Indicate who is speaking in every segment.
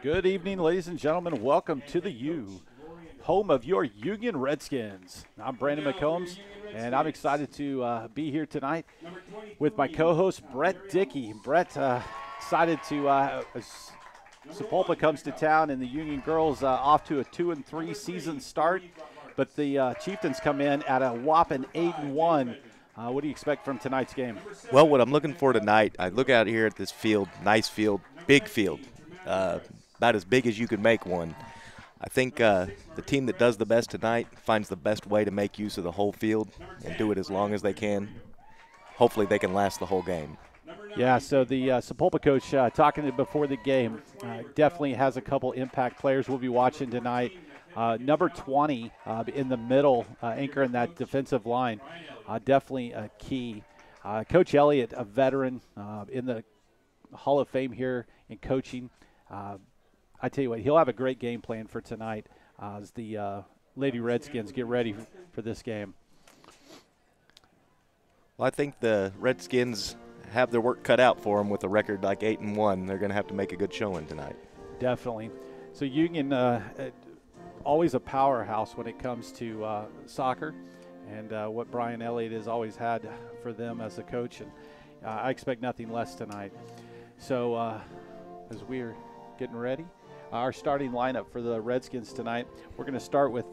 Speaker 1: Good evening, ladies and gentlemen. Welcome to the U, home of your Union Redskins. I'm Brandon McCombs, and I'm excited to be here tonight with my co-host, Brett Dickey. Brett, excited to, as Sapulpa comes to town and the Union girls off to a 2-3 season start, but the Chieftains come in at a whopping 8-1. What do you expect from tonight's game?
Speaker 2: Well, what I'm looking for tonight, I look out here at this field, nice field, big field, about as big as you could make one. I think the team that does the best tonight finds the best way to make use of the whole field and do it as long as they can. Hopefully they can last the whole game.
Speaker 1: Yeah, so the Sapulpa coach talking before the game definitely has a couple impact players we'll be watching tonight. Number 20 in the middle, anchoring that defensive line, definitely a key. Coach Elliott, a veteran in the Hall of Fame here in coaching. I tell you what, he'll have a great game plan for tonight as the Lady Redskins get ready for this game.
Speaker 2: Well, I think the Redskins have their work cut out for them with a record like 8-1. They're going to have to make a good showing tonight.
Speaker 1: Definitely. So Union, always a powerhouse when it comes to soccer, and what Brian Elliott has always had for them as a coach, and I expect nothing less tonight. So as we're getting ready, our starting lineup for the Redskins tonight, we're going to start with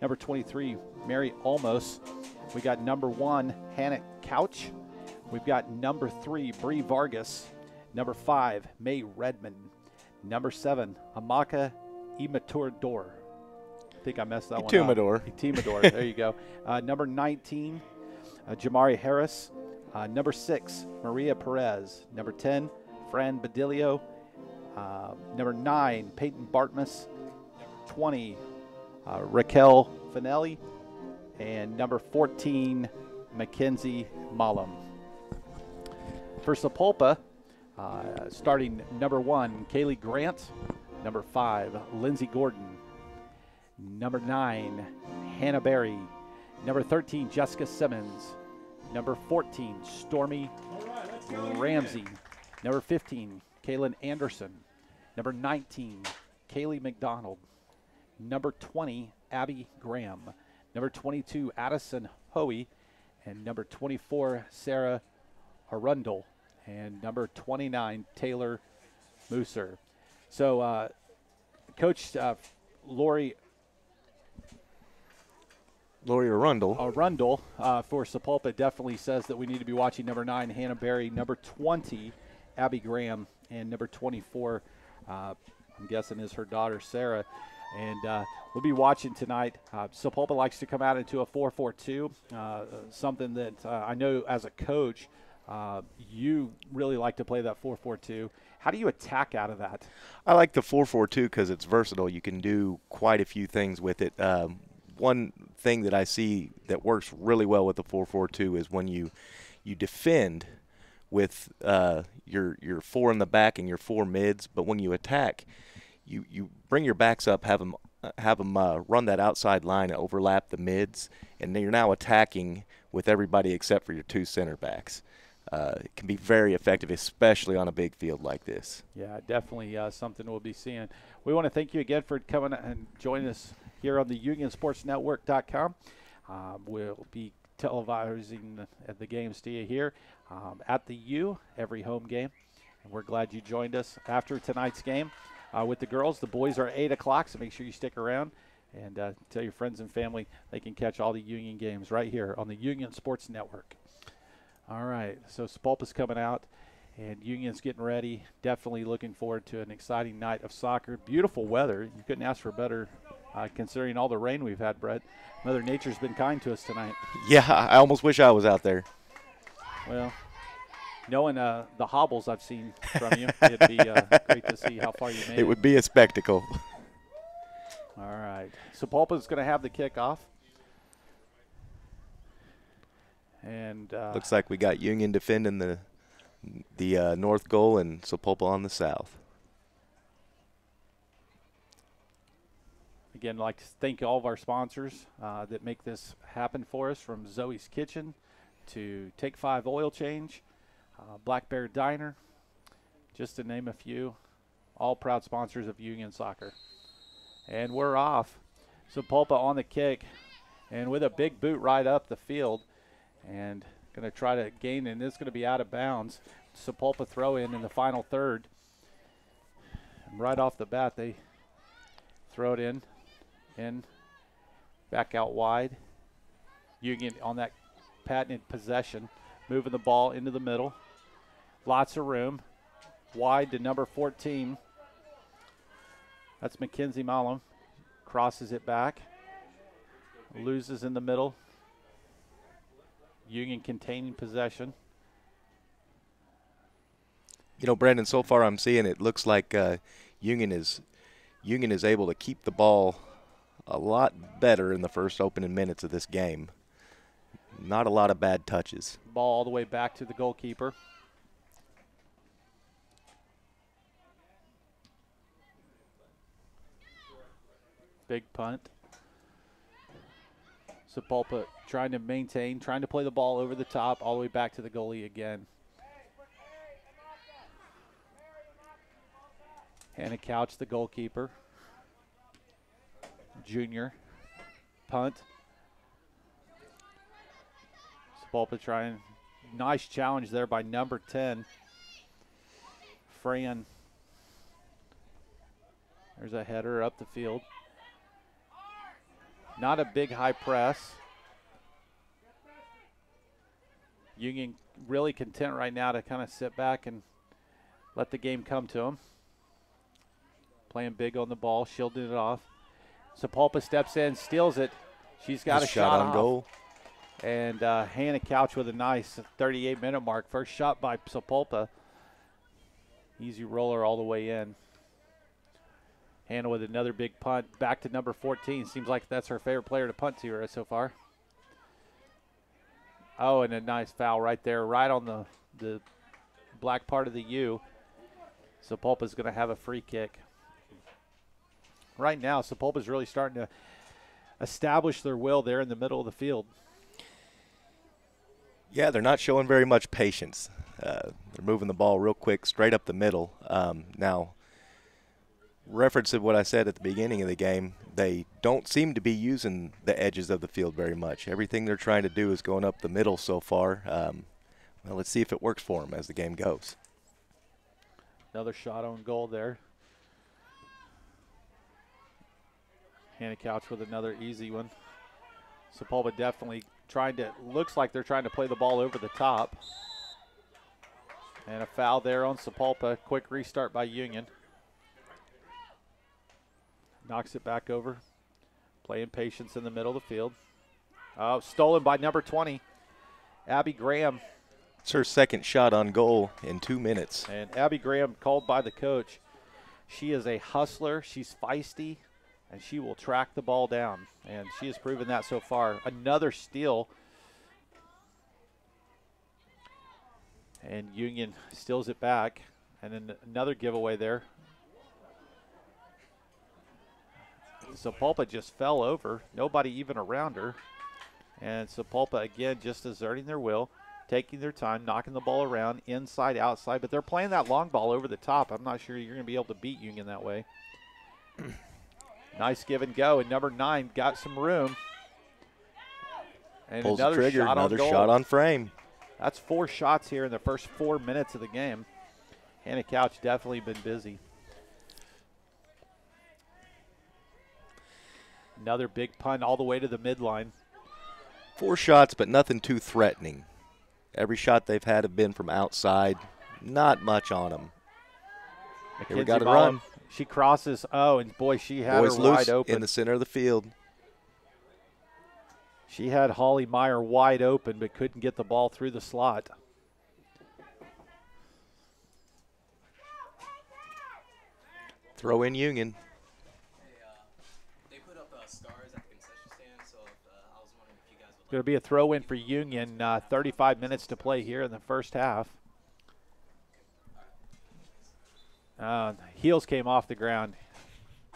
Speaker 1: number 23, Mary Olmos. We got number 1, Hannah Couch. We've got number 3, Bree Vargas. Number 5, May Redmond. Number 7, Amaka Imaturdor. I think I messed that one up. Itumador, there you go. Number 19, Jamari Harris. Number 6, Maria Perez. Number 10, Fran Badilio. Number 9, Peyton Bartmus. 20, Raquel Finelli. And number 14, Mackenzie Malum. For Sapulpa, starting number 1, Kaylee Grant. Number 5, Lindsey Gordon. Number 9, Hannah Berry. Number 13, Jessica Simmons. Number 14, Stormy Ramsey. Number 15, Kaylin Anderson. Number 19, Kaylee McDonald. Number 20, Abby Graham. Number 22, Addison Hoey. And number 24, Sarah Arundel. And number 29, Taylor Mooser. So, Coach Lori Arundel for Sapulpa definitely says that we need to be watching number 9, Hannah Berry, number 20, Abby Graham, and number 24, I'm guessing is her daughter, Sarah. And we'll be watching tonight. Sapulpa likes to come out into a 4-4-2, something that I know as a coach you really like to play that 4-4-2. How do you attack out of that?
Speaker 2: I like the 4-4-2 because it's versatile. You can do quite a few things with it. One thing that I see that works really well with the 4-4-2 is when you defend with your 4 in the back and your 4 mids, but when you attack, you bring your backs up, have them run that outside line and overlap the mids, and then you're now attacking with everybody except for your 2 center backs. It can be very effective, especially on a big field like this.
Speaker 1: Yeah, definitely something we'll be seeing. We want to thank you again for coming and joining us here on the UnionSportsNetwork.com. We'll be televising the games to you here at the U, every home game. And we're glad you joined us after tonight's game with the girls. The boys are at 8 o'clock, so make sure you stick around and tell your friends and family they can catch all the Union games right here on the Union Sports Network. All right, so Sapulpa's coming out, and Union's getting ready. Definitely looking forward to an exciting night of soccer. Beautiful weather. You couldn't ask for better considering all the rain we've had, Brett. Mother Nature's been kind to us tonight.
Speaker 2: Yeah, I almost wish I was out there.
Speaker 1: Well, knowing the hobbles I've seen from you, it'd be great to see how far you made it.
Speaker 2: It would be a spectacle.
Speaker 1: All right. Sapulpa's going to have the kickoff. And
Speaker 2: looks like we got Union defending the north goal and Sapulpa on the south.
Speaker 1: Again, I'd like to thank all of our sponsors that make this happen for us, from Zoe's Kitchen to Take 5 Oil Change, Black Bear Diner, just to name a few. all proud sponsors of Union Soccer. And we're off. Sapulpa on the kick, and with a big boot right up the field, and going to try to gain, and it's going to be out of bounds. Sapulpa throw in the final third. And right off the bat, they throw it in, back out wide. Union on that patented possession, moving the ball into the middle. Lots of room. Wide to number 14. That's Mackenzie Malum. Crosses it back. Loses in the middle. Union containing possession.
Speaker 2: You know, Brandon, so far I'm seeing it looks like Union is able to keep the ball a lot better in the first opening minutes of this game. Not a lot of bad touches.
Speaker 1: Ball all the way back to the goalkeeper. Big punt. Sapulpa trying to maintain, trying to play the ball over the top, all the way back to the goalie again. Hannah Couch, the goalkeeper. Junior. Punt. Sapulpa trying. Nice challenge there by number 10. Fran. There's a header up the field. Not a big high press. Union really content right now to kind of sit back and let the game come to them. Playing big on the ball, shielding it off. Sapulpa steps in, steals it. She's got a shot on goal. And Hannah Couch with a nice 38-minute mark. First shot by Sapulpa. Easy roller all the way in. Hannah with another big punt back to number 14. Seems like that's her favorite player to punt to so far. Oh, and a nice foul right there, right on the black part of the U. Sapulpa's going to have a free kick. Right now, Sapulpa's really starting to establish their will there in the middle of the field.
Speaker 2: Yeah, they're not showing very much patience. They're moving the ball real quick, straight up the middle. Now, referencing what I said at the beginning of the game, they don't seem to be using the edges of the field very much. Everything they're trying to do is going up the middle so far. Well, let's see if it works for them as the game goes.
Speaker 1: Another shot on goal there. Hannah Couch with another easy one. Sapulpa definitely trying to, looks like they're trying to play the ball over the top. And a foul there on Sapulpa. Quick restart by Union. Knocks it back over. Playing patience in the middle of the field. Oh, stolen by number 20, Abby Graham.
Speaker 2: It's her second shot on goal in 2 minutes.
Speaker 1: And Abby Graham called by the coach. She is a hustler. She's feisty, and she will track the ball down. And she has proven that so far. Another steal. And Union steals it back. And then another giveaway there. Sapulpa just fell over. Nobody even around her. And Sapulpa, again, just asserting their will, taking their time, knocking the ball around, inside, outside. But they're playing that long ball over the top. I'm not sure you're going to be able to beat Union that way. Nice give and go. And number 9 got some room. And
Speaker 2: pulls
Speaker 1: another
Speaker 2: the trigger,
Speaker 1: shot
Speaker 2: another
Speaker 1: on goal.
Speaker 2: shot on frame.
Speaker 1: That's 4 shots here in the first 4 minutes of the game. Hannah Couch definitely been busy. Another big punt all the way to the midline.
Speaker 2: 4 shots, but nothing too threatening. Every shot they've had have been from outside. Not much on them. Here we got a run.
Speaker 1: She crosses. Oh, and boy, she had
Speaker 2: Boys
Speaker 1: her
Speaker 2: loose
Speaker 1: wide open.
Speaker 2: in the center of the field.
Speaker 1: She had Holly Meyer wide open, but couldn't get the ball through the slot.
Speaker 2: Throw in Union.
Speaker 1: Going to be a throw in for Union. 35 minutes to play here in the first half. Heels came off the ground.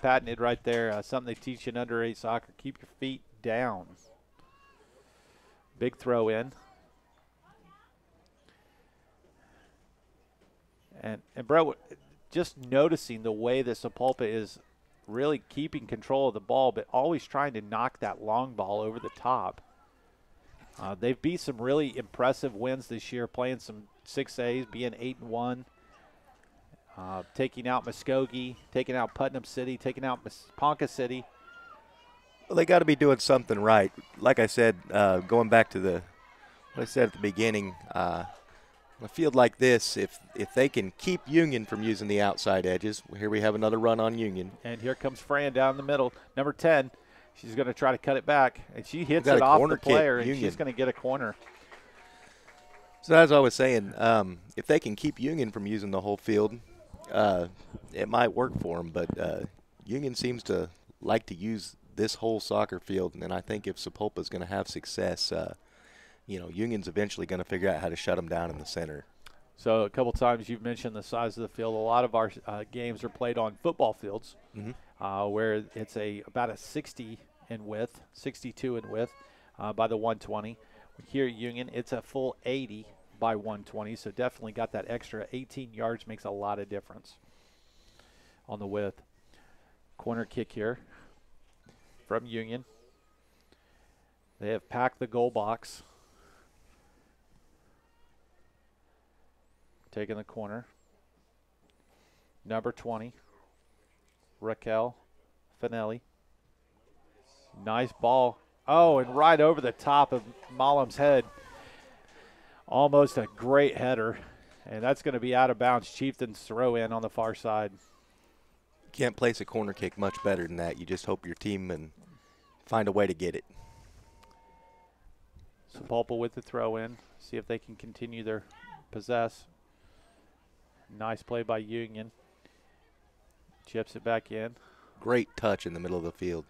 Speaker 1: Patented right there. Something they teach in under 8 soccer. Keep your feet down. Big throw in. And bro, just noticing the way that Sapulpa is really keeping control of the ball, but always trying to knock that long ball over the top. They've beat some really impressive wins this year, playing some 6As, being 8-1, taking out Muskogee, taking out Putnam City, taking out Ponca City.
Speaker 2: Well, they got to be doing something right. Like I said, going back to what I said at the beginning, a field like this, if they can keep Union from using the outside edges, here we have another run on Union.
Speaker 1: And here comes Fran down the middle, number 10. She's going to try to cut it back, and she hits it off the player, and she's going to get a corner.
Speaker 2: So as I was saying, if they can keep Union from using the whole field, it might work for them. But Union seems to like to use this whole soccer field, and I think if Sapulpa is going to have success, Union's eventually going to figure out how to shut them down in the center.
Speaker 1: So a couple times you've mentioned the size of the field. A lot of our games are played on football fields, where it's about a 60 in width, 62 in width by the 120. Here at Union, it's a full 80 by 120, so definitely got that extra 18 yards, makes a lot of difference on the width. Corner kick here from Union. They have packed the goal box. Taking the corner. Number 20, Raquel Finelli. Nice ball. Oh, and right over the top of Malam's head. Almost a great header. And that's going to be out of bounds. Chieftains throw in on the far side.
Speaker 2: Can't place a corner kick much better than that. You just hope your team can find a way to get it.
Speaker 1: Sapulpa with the throw in. See if they can continue their possess. Nice play by Union. Chips it back in.
Speaker 2: Great touch in the middle of the field.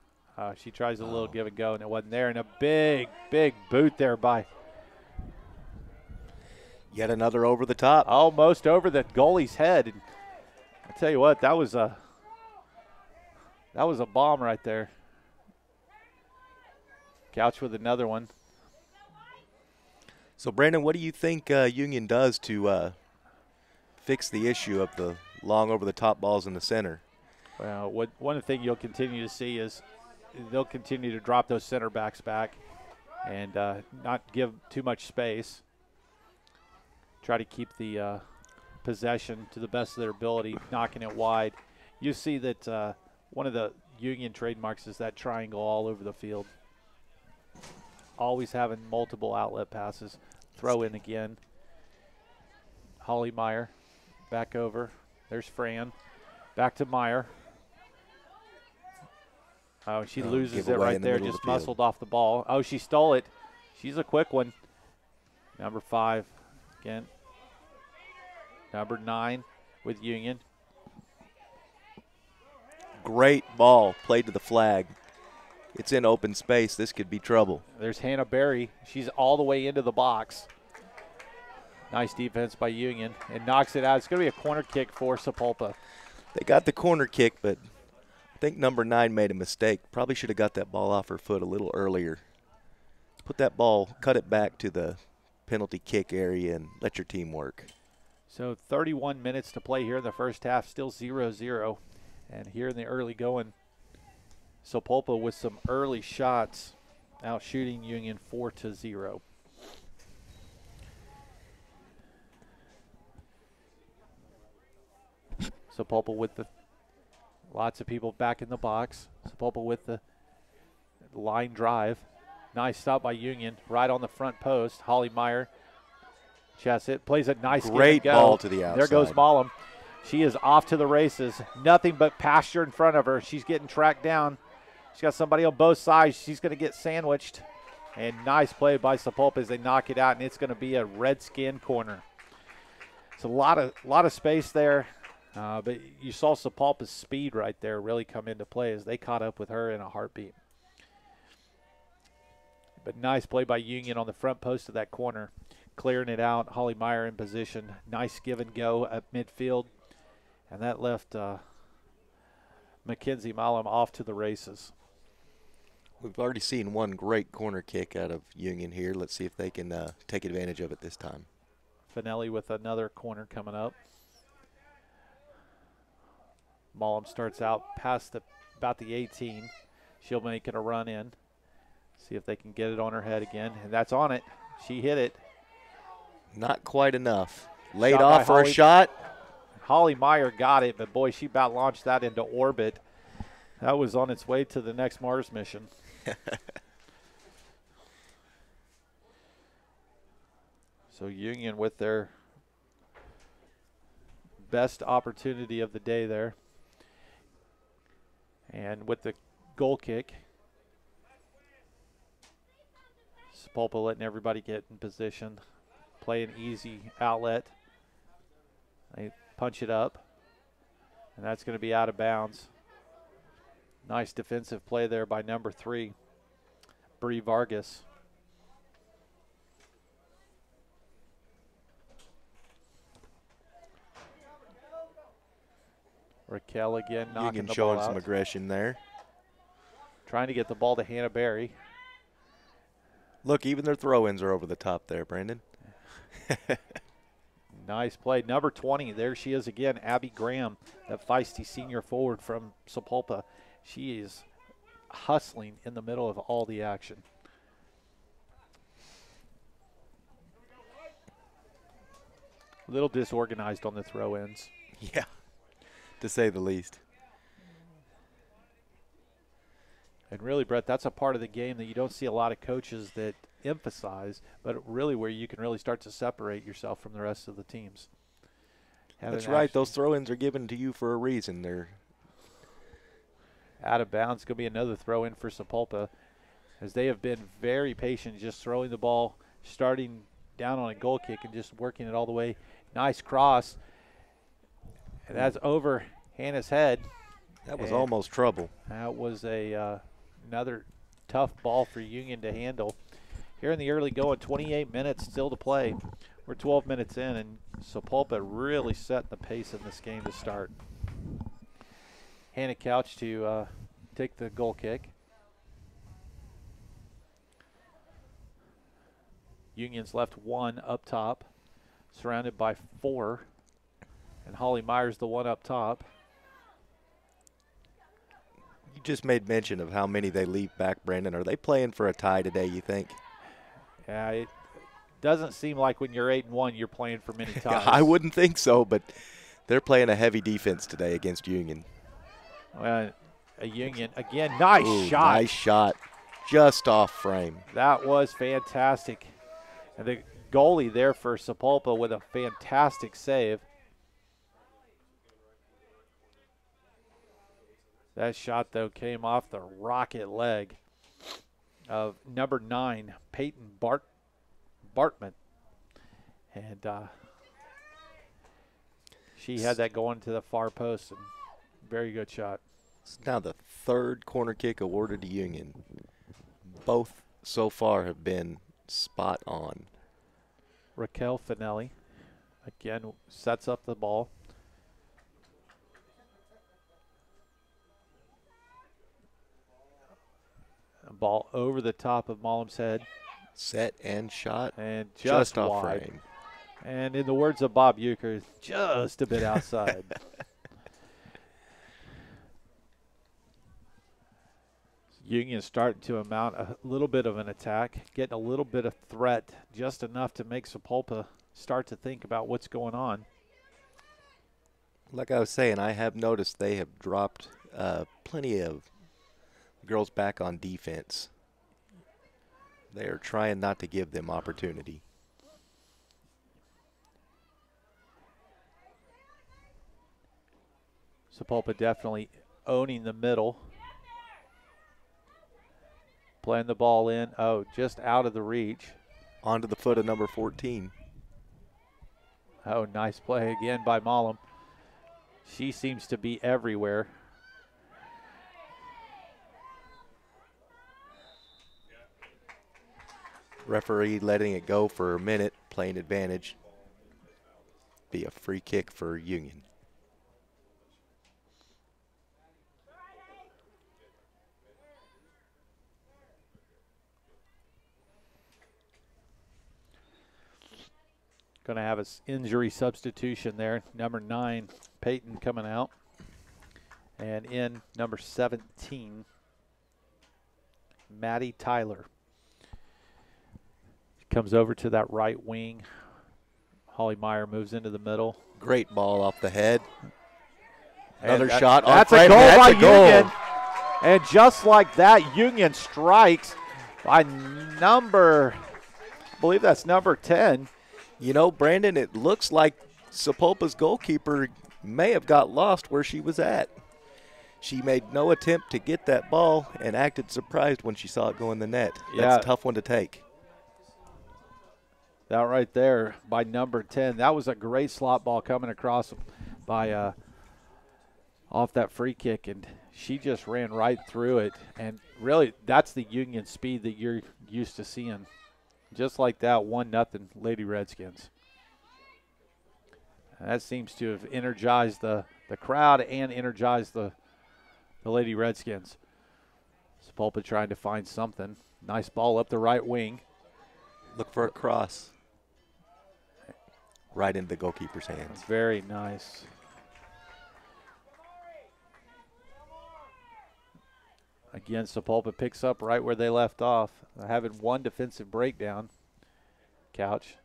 Speaker 1: She tries a little give and go, and it wasn't there. And a big, big boot there by.
Speaker 2: Yet another over the top.
Speaker 1: Almost over the goalie's head. And I tell you what, that was a bomb right there. Couch with another one.
Speaker 2: So, Brandon, what do you think Union does to fix the issue of the long over-the-top balls in the center?
Speaker 1: Well, one thing you'll continue to see is they'll continue to drop those center backs back and not give too much space. Try to keep the possession to the best of their ability, knocking it wide. You see that one of the Union trademarks is that triangle all over the field. Always having multiple outlet passes. Throw in again. Holly Meyer back over. There's Fran. Back to Meyer. Oh, she loses it right there, just muscled off the ball. Oh, she stole it. She's a quick one. Number 5 again. Number 9 with Union.
Speaker 2: Great ball played to the flag. It's in open space. This could be trouble.
Speaker 1: There's Hannah Berry. She's all the way into the box. Nice defense by Union and knocks it out. It's going to be a corner kick for Sapulpa.
Speaker 2: They got the corner kick, but I think number 9 made a mistake. Probably should have got that ball off her foot a little earlier. Put that ball, cut it back to the penalty kick area and let your team work.
Speaker 1: So 31 minutes to play here in the first half, still 0-0. And here in the early going, Sapulpa with some early shots, out shooting Union 4-0. Sapulpa with lots of people back in the box. Sapulpa with the line drive. Nice stop by Union, right on the front post. Holly Meyer chests it, plays a nice
Speaker 2: great ball to the outside.
Speaker 1: There goes Malam. She is off to the races. Nothing but pasture in front of her. She's getting tracked down. She's got somebody on both sides. She's going to get sandwiched. And nice play by Sapulpa as they knock it out, and it's going to be a Redskin corner. It's a lot of space there, but you saw Sapulpa's speed right there really come into play as they caught up with her in a heartbeat. But nice play by Union on the front post of that corner, clearing it out. Holly Meyer in position. Nice give and go at midfield. And that left Mackenzie Malam off to the races.
Speaker 2: We've already seen one great corner kick out of Union here. Let's see if they can take advantage of it this time.
Speaker 1: Finelli with another corner coming up. Mullum starts out past about the 18. She'll make it a run in. See if they can get it on her head again. And that's on it. She hit it.
Speaker 2: Not quite enough. Laid
Speaker 1: Shot
Speaker 2: off for a shot.
Speaker 1: Holly Meyer got it, but boy, she about launched that into orbit. That was on its way to the next Mars mission. So Union with their best opportunity of the day there. And with the goal kick, Sapulpa letting everybody get in position. Play an easy outlet. They punch it up, and that's going to be out of bounds. Nice defensive play there by number 3, Bree Vargas. Raquel again knocking the ball
Speaker 2: showing
Speaker 1: out.
Speaker 2: some aggression there.
Speaker 1: Trying to get the ball to Hannah Berry.
Speaker 2: Look, even their throw-ins are over the top there, Brandon.
Speaker 1: Nice play. Number 20, there she is again, Abby Graham, that feisty senior forward from Sapulpa. She is hustling in the middle of all the action. A little disorganized on the throw-ins.
Speaker 2: Yeah, to say the least.
Speaker 1: And really, Brett, that's a part of the game that you don't see a lot of coaches that emphasize, but really where you can really start to separate yourself from the rest of the teams.
Speaker 2: That's right. Those throw-ins are given to you for a reason. They're
Speaker 1: out of bounds. Going to be another throw-in for Sapulpa, as they have been very patient, just throwing the ball, starting down on a goal kick and just working it all the way. Nice cross. And that's over Hannah's head.
Speaker 2: That was almost trouble.
Speaker 1: That was another tough ball for Union to handle. Here in the early going, 28 minutes still to play. We're 12 minutes in, and Sapulpa really set the pace in this game to start. Hannah Couch to take the goal kick. Union's left 1 up top, surrounded by 4. And Holly Meyer's the one up top.
Speaker 2: You just made mention of how many they leave back, Brandon. Are they playing for a tie today, you think?
Speaker 1: Yeah, it doesn't seem like when you're 8-1 you're playing for many ties.
Speaker 2: I wouldn't think so, but they're playing a heavy defense today against Union.
Speaker 1: A Union, again, nice shot.
Speaker 2: Nice shot, just off frame.
Speaker 1: That was fantastic. And the goalie there for Sapulpa with a fantastic save. That shot, though, came off the rocket leg of number 9, Peyton Bartman. And she had that going to the far post. And very good shot.
Speaker 2: It's now the 3rd corner kick awarded to Union. Both so far have been spot on.
Speaker 1: Raquel Finelli, again, sets up the ball. A ball over the top of Mullum's head.
Speaker 2: Set and shot.
Speaker 1: And just
Speaker 2: off
Speaker 1: wide.
Speaker 2: frame.
Speaker 1: And in the words of Bob Euchre, just a bit outside. Union starting to mount a little bit of an attack, getting a little bit of threat, just enough to make Sapulpa start to think about what's going on.
Speaker 2: Like I was saying, I have noticed they have dropped plenty of girls back on defense. They are trying not to give them opportunity.
Speaker 1: Sapulpa definitely owning the middle. Playing the ball in. Oh, just out of the reach.
Speaker 2: Onto the foot of number 14.
Speaker 1: Oh, nice play again by Mullum. She seems to be everywhere.
Speaker 2: Referee letting it go for a minute, playing advantage. Be a free kick for Union.
Speaker 1: Going to have an injury substitution there. Number 9, Peyton, coming out. And in number 17, Maddie Tyler. Comes over to that right wing. Holly Meyer moves into the middle.
Speaker 2: Great ball off the head. Another
Speaker 1: And
Speaker 2: shot.
Speaker 1: That's
Speaker 2: on
Speaker 1: a goal
Speaker 2: That's
Speaker 1: by
Speaker 2: a goal.
Speaker 1: Union. And just like that, Union strikes by I believe that's number 10.
Speaker 2: You know, Brandon, it looks like Sapulpa's goalkeeper may have got lost where she was at. She made no attempt to get that ball and acted surprised when she saw it go in the net. That's a tough one to take.
Speaker 1: That right there by number 10. That was a great slot ball coming across by off that free kick, and she just ran right through it. And really, that's the Union speed that you're used to seeing. Just like that, 1-0 Lady Redskins. And that seems to have energized the crowd and energized the Lady Redskins. Sapulpa trying to find something. Nice ball up the right wing.
Speaker 2: Look for a cross. Right into the goalkeeper's hands.
Speaker 1: Very nice. Again, Sapulpa picks up right where they left off. Having one defensive breakdown. Couch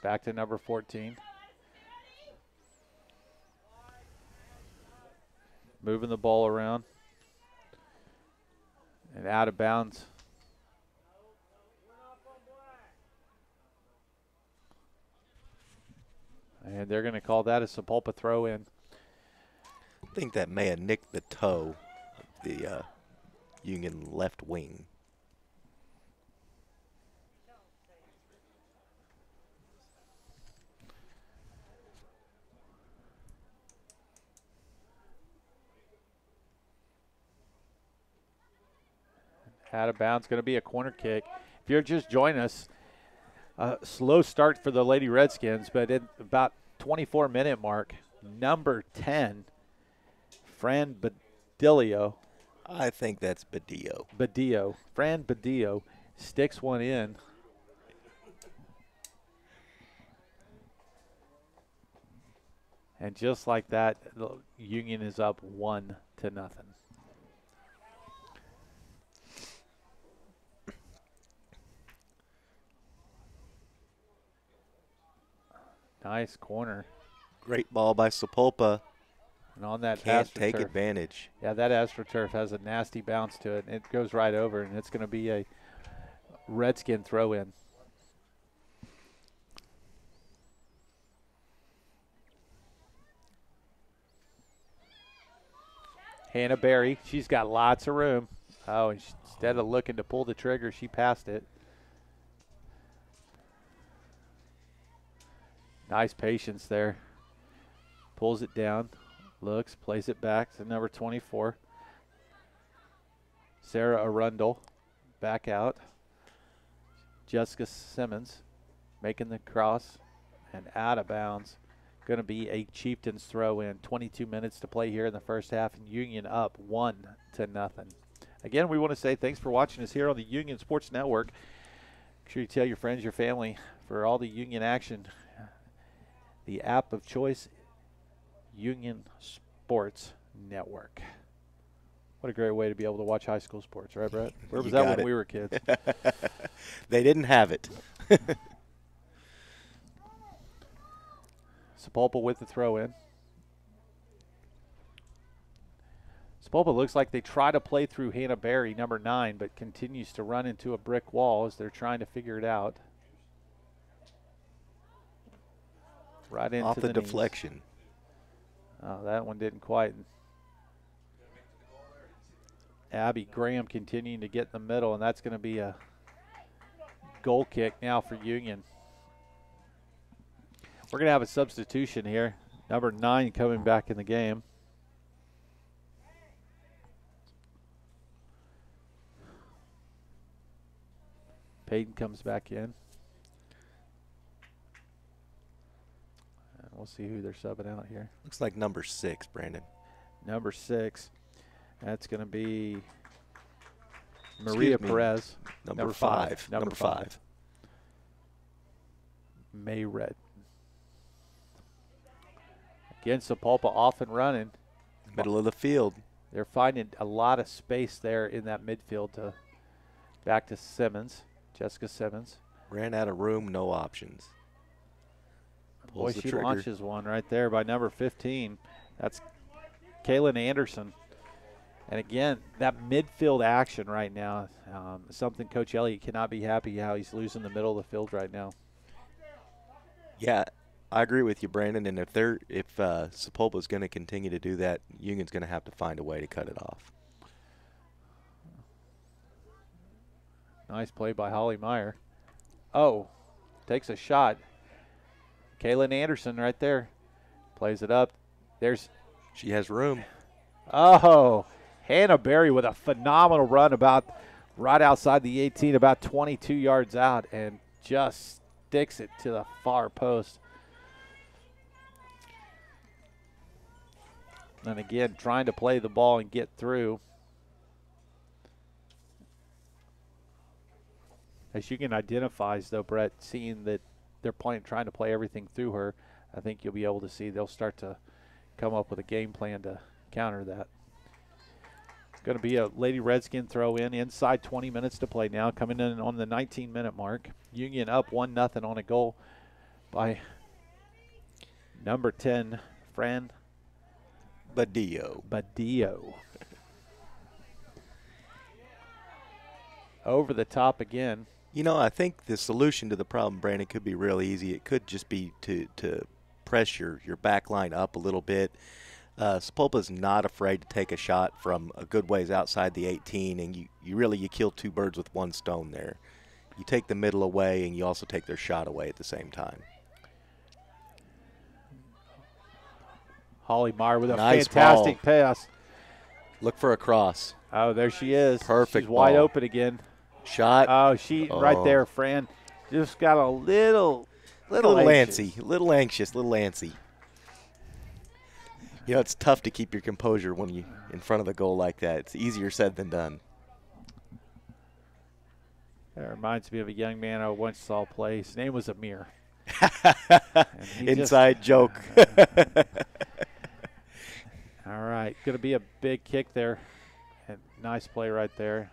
Speaker 1: back to number 14. Moving the ball around. And out of bounds. And they're going to call that a Sapulpa throw in.
Speaker 2: I think that may have nicked the toe of the Union left wing.
Speaker 1: Out of bounds, going to be a corner kick. If you're just joining us, slow start for the Lady Redskins, but at about 24-minute mark, number 10, Fran Badillo.
Speaker 2: I think that's Badillo.
Speaker 1: Badillo. Fran Badillo sticks one in. And just like that, the Union is up 1-0. Nice corner.
Speaker 2: Great ball by Sapulpa.
Speaker 1: And on that
Speaker 2: Can't take
Speaker 1: AstroTurf.
Speaker 2: advantage.
Speaker 1: Yeah, that AstroTurf has a nasty bounce to it. It goes right over, and it's going to be a Redskin throw-in. Hannah Berry, she's got lots of room. Oh, and instead of looking to pull the trigger, she passed it. Nice patience there. Pulls it down, looks, plays it back to number 24. Sarah Arundel back out. Jessica Simmons making the cross and out of bounds. Going to be a Chieftains throw in. 22 minutes to play here in the first half, and Union up 1-0. Again, we want to say thanks for watching us here on the Union Sports Network. Make sure you tell your friends, your family for all the Union action. The app of choice, Union Sports Network. What a great way to be able to watch high school sports, right, Brett? Where was that when we were kids?
Speaker 2: They didn't have it.
Speaker 1: Sapulpa with the throw in. Sapulpa looks like they try to play through Hannah Berry, number 9, but continues to run into a brick wall as they're trying to figure it out. Right into
Speaker 2: off the
Speaker 1: knees.
Speaker 2: deflection.
Speaker 1: Oh, that one didn't quite. Abby Graham continuing to get in the middle, and that's going to be a goal kick now for Union. We're going to have a substitution here. Number 9 coming back in the game. Peyton comes back in. We'll see who they're subbing out here.
Speaker 2: Looks like number 6, Brandon.
Speaker 1: Number 6. That's going to be Maria Perez.
Speaker 2: Number 5.
Speaker 1: Number 5. May Red. Again, Sapulpa off and running.
Speaker 2: Middle of the field.
Speaker 1: They're finding a lot of space there in that midfield. Back to Simmons, Jessica Simmons.
Speaker 2: Ran out of room, no options.
Speaker 1: Boy, she launches one right there by number 15. That's Kaylin Anderson. And again, that midfield action right now, something Coach Elliott cannot be happy how he's losing the middle of the field right now.
Speaker 2: Yeah, I agree with you, Brandon. And if Sapulpa is going to continue to do that, Union's going to have to find a way to cut it off.
Speaker 1: Nice play by Holly Meyer. Oh, takes a shot. Kaylin Anderson right there. Plays it up.
Speaker 2: She has room.
Speaker 1: Oh, Hannah Berry with a phenomenal run about right outside the 18, about 22 yards out, and just sticks it to the far post. And again, trying to play the ball and get through. As you can identify, though, Brett, seeing that they're trying to play everything through her, I think you'll be able to see they'll start to come up with a game plan to counter that. It's going to be a Lady Redskin throw in inside 20 minutes to play now, coming in on the 19-minute mark. Union up 1-0 on a goal by number 10, Fran Badillo. Over the top again.
Speaker 2: You know, I think the solution to the problem, Brandon, could be real easy. It could just be to press your back line up a little bit. Sapulpa's not afraid to take a shot from a good ways outside the 18, and you kill two birds with one stone there. You take the middle away, and you also take their shot away at the same time.
Speaker 1: Holly Meyer with a
Speaker 2: nice
Speaker 1: fantastic
Speaker 2: ball.
Speaker 1: pass.
Speaker 2: Look for a cross.
Speaker 1: Oh, there she is.
Speaker 2: Perfect
Speaker 1: She's wide
Speaker 2: ball.
Speaker 1: open again.
Speaker 2: Shot.
Speaker 1: Oh, right there, Fran. Just got a little
Speaker 2: antsy, a little anxious, a little antsy. You know, it's tough to keep your composure when you in front of the goal like that. It's easier said than done.
Speaker 1: That reminds me of a young man I once saw play. His name was Amir.
Speaker 2: Inside joke.
Speaker 1: All right, going to be a big kick there. And nice play right there.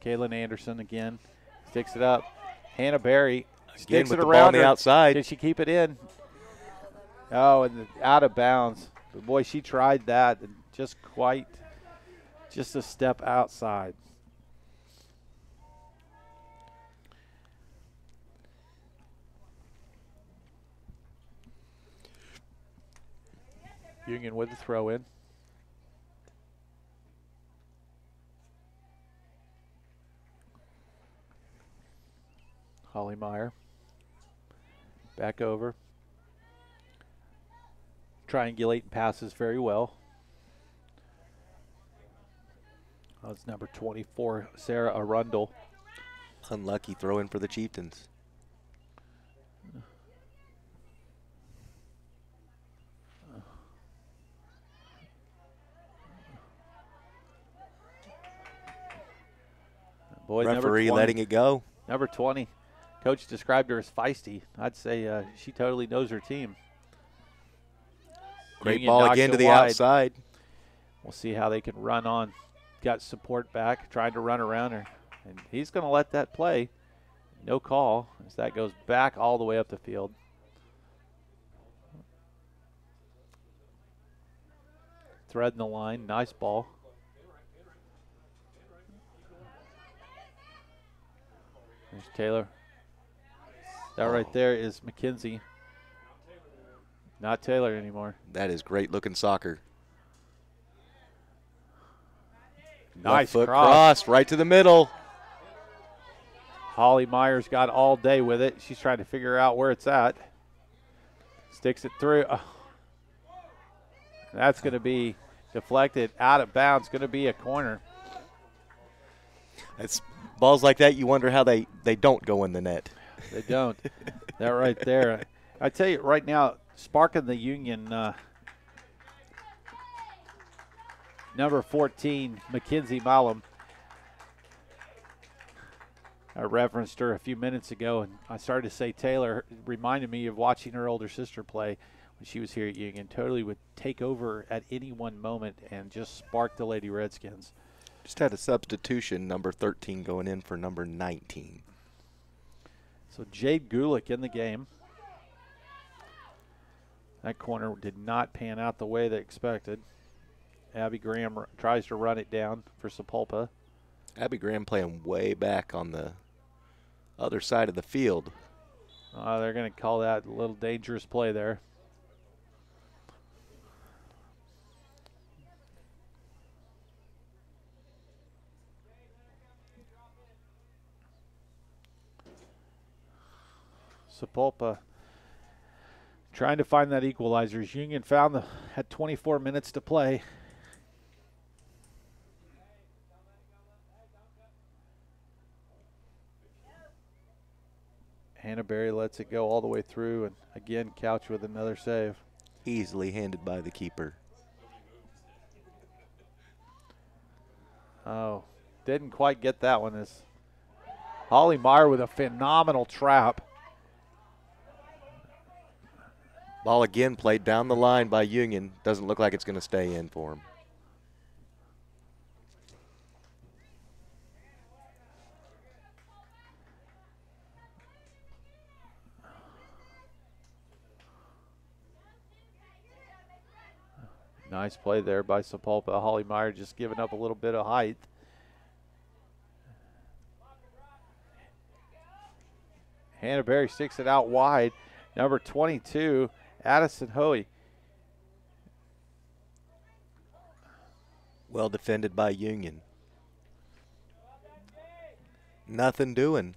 Speaker 1: Kaylin Anderson again sticks it up. Hannah Berry sticks it around
Speaker 2: on the outside.
Speaker 1: Did she keep it in? Oh, and out of bounds. But boy, she tried that and just a step outside. Union with the throw in. Holly Meyer. Back over. Triangulating passes very well. That's number 24, Sarah Arundel.
Speaker 2: Unlucky throw in for the Chieftains.
Speaker 1: Boy,
Speaker 2: referee letting it go.
Speaker 1: Number 20. Coach described her as feisty. I'd say she totally knows her team.
Speaker 2: Great
Speaker 1: Union
Speaker 2: ball again to the outside.
Speaker 1: We'll see how they can run on. Got support back, trying to run around her. And he's going to let that play. No call as that goes back all the way up the field. Threading the line. Nice ball. There's Taylor. That right there is McKenzie. Not Taylor anymore.
Speaker 2: That is great looking soccer.
Speaker 1: Nice
Speaker 2: foot
Speaker 1: cross
Speaker 2: right to the middle.
Speaker 1: Holly Meyer's got all day with it. She's trying to figure out where it's at. Sticks it through. Oh. That's going to be deflected out of bounds. Going to be a corner.
Speaker 2: It's balls like that, you wonder how they don't go in the net.
Speaker 1: They don't. That right there. I tell you right now, sparking the Union, number 14, Mackenzie Malum. I referenced her a few minutes ago, and I started to say Taylor. It reminded me of watching her older sister play. when she was here at Union. Totally would take over at any one moment and just spark the Lady Redskins.
Speaker 2: Just had a substitution, number 13 going in for number 19.
Speaker 1: So Jade Gulick in the game. That corner did not pan out the way they expected. Abby Graham tries to run it down for Sapulpa.
Speaker 2: Abby Graham playing way back on the other side of the field.
Speaker 1: They're going to call that a little dangerous play there. Sapulpa trying to find that equalizer. Union had 24 minutes to play. Hannah Berry lets it go all the way through, and again, Couch with another save.
Speaker 2: Easily handed by the keeper.
Speaker 1: Oh, didn't quite get that one. As Holly Meyer with a phenomenal trap.
Speaker 2: Ball again played down the line by Union. Doesn't look like it's going to stay in for him.
Speaker 1: Nice play there by Sapulpa. Holly Meyer just giving up a little bit of height. Hannah Berry sticks it out wide. Number 22, Addison Hoey.
Speaker 2: Well defended by Union. Nothing doing.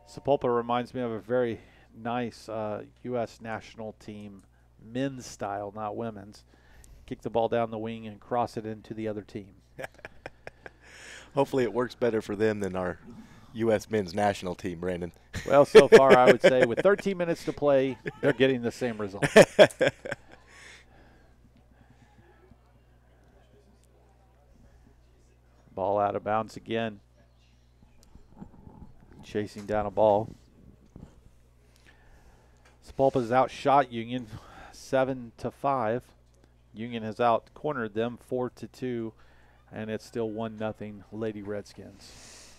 Speaker 1: Sapulpa reminds me of a very nice U.S. national team, men's style, not women's. Kick the ball down the wing and cross it into the other team.
Speaker 2: Hopefully it works better for them than our U.S. men's national team, Brandon.
Speaker 1: Well, so far I would say with 13 minutes to play, they're getting the same result. Ball out of bounds again. Chasing down a ball. Sapulpa's outshot Union 7-5. Union has out-cornered them 4-2, and it's still 1-0 Lady Redskins.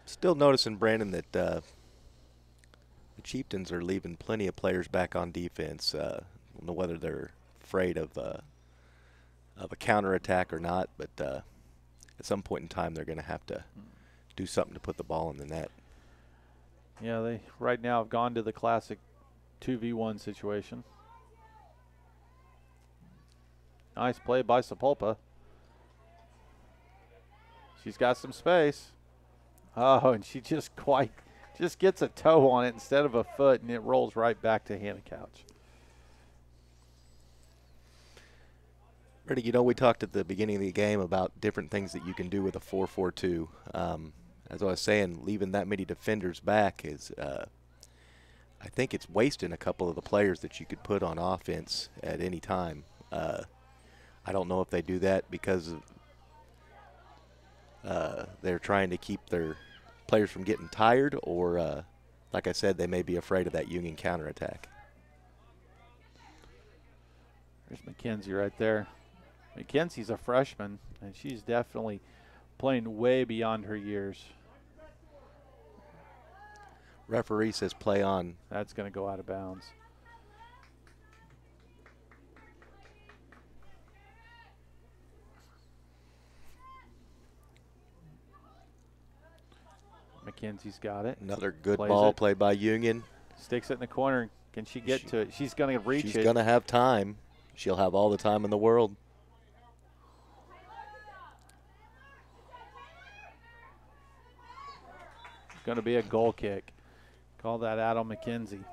Speaker 2: Still noticing, Brandon, that the Chieftains are leaving plenty of players back on defense. I don't know whether they're afraid of a counterattack or not, but at some point in time they're going to have to do something to put the ball in the net.
Speaker 1: Yeah, they right now have gone to the classic 2v1 situation. Nice play by Sapulpa. She's got some space. Oh, and she just gets a toe on it instead of a foot, and it rolls right back to Hannah Couch.
Speaker 2: Freddie, you know, we talked at the beginning of the game about different things that you can do with a 4-4-2. As I was saying, leaving that many defenders back is, I think it's wasting a couple of the players that you could put on offense at any time. I don't know if they do that because they're trying to keep their players from getting tired, or like I said, they may be afraid of that Union counterattack.
Speaker 1: There's Mackenzie right there. Mackenzie's a freshman, and she's definitely playing way beyond her years.
Speaker 2: Referee says play on.
Speaker 1: That's going to go out of bounds. Mackenzie's got it.
Speaker 2: Another good ball played by Union.
Speaker 1: Sticks it in the corner. Can she get to it? She's going to reach it.
Speaker 2: She's going to have time. She'll have all the time in the world.
Speaker 1: It's going to be a goal kick. Call that Adam McKenzie.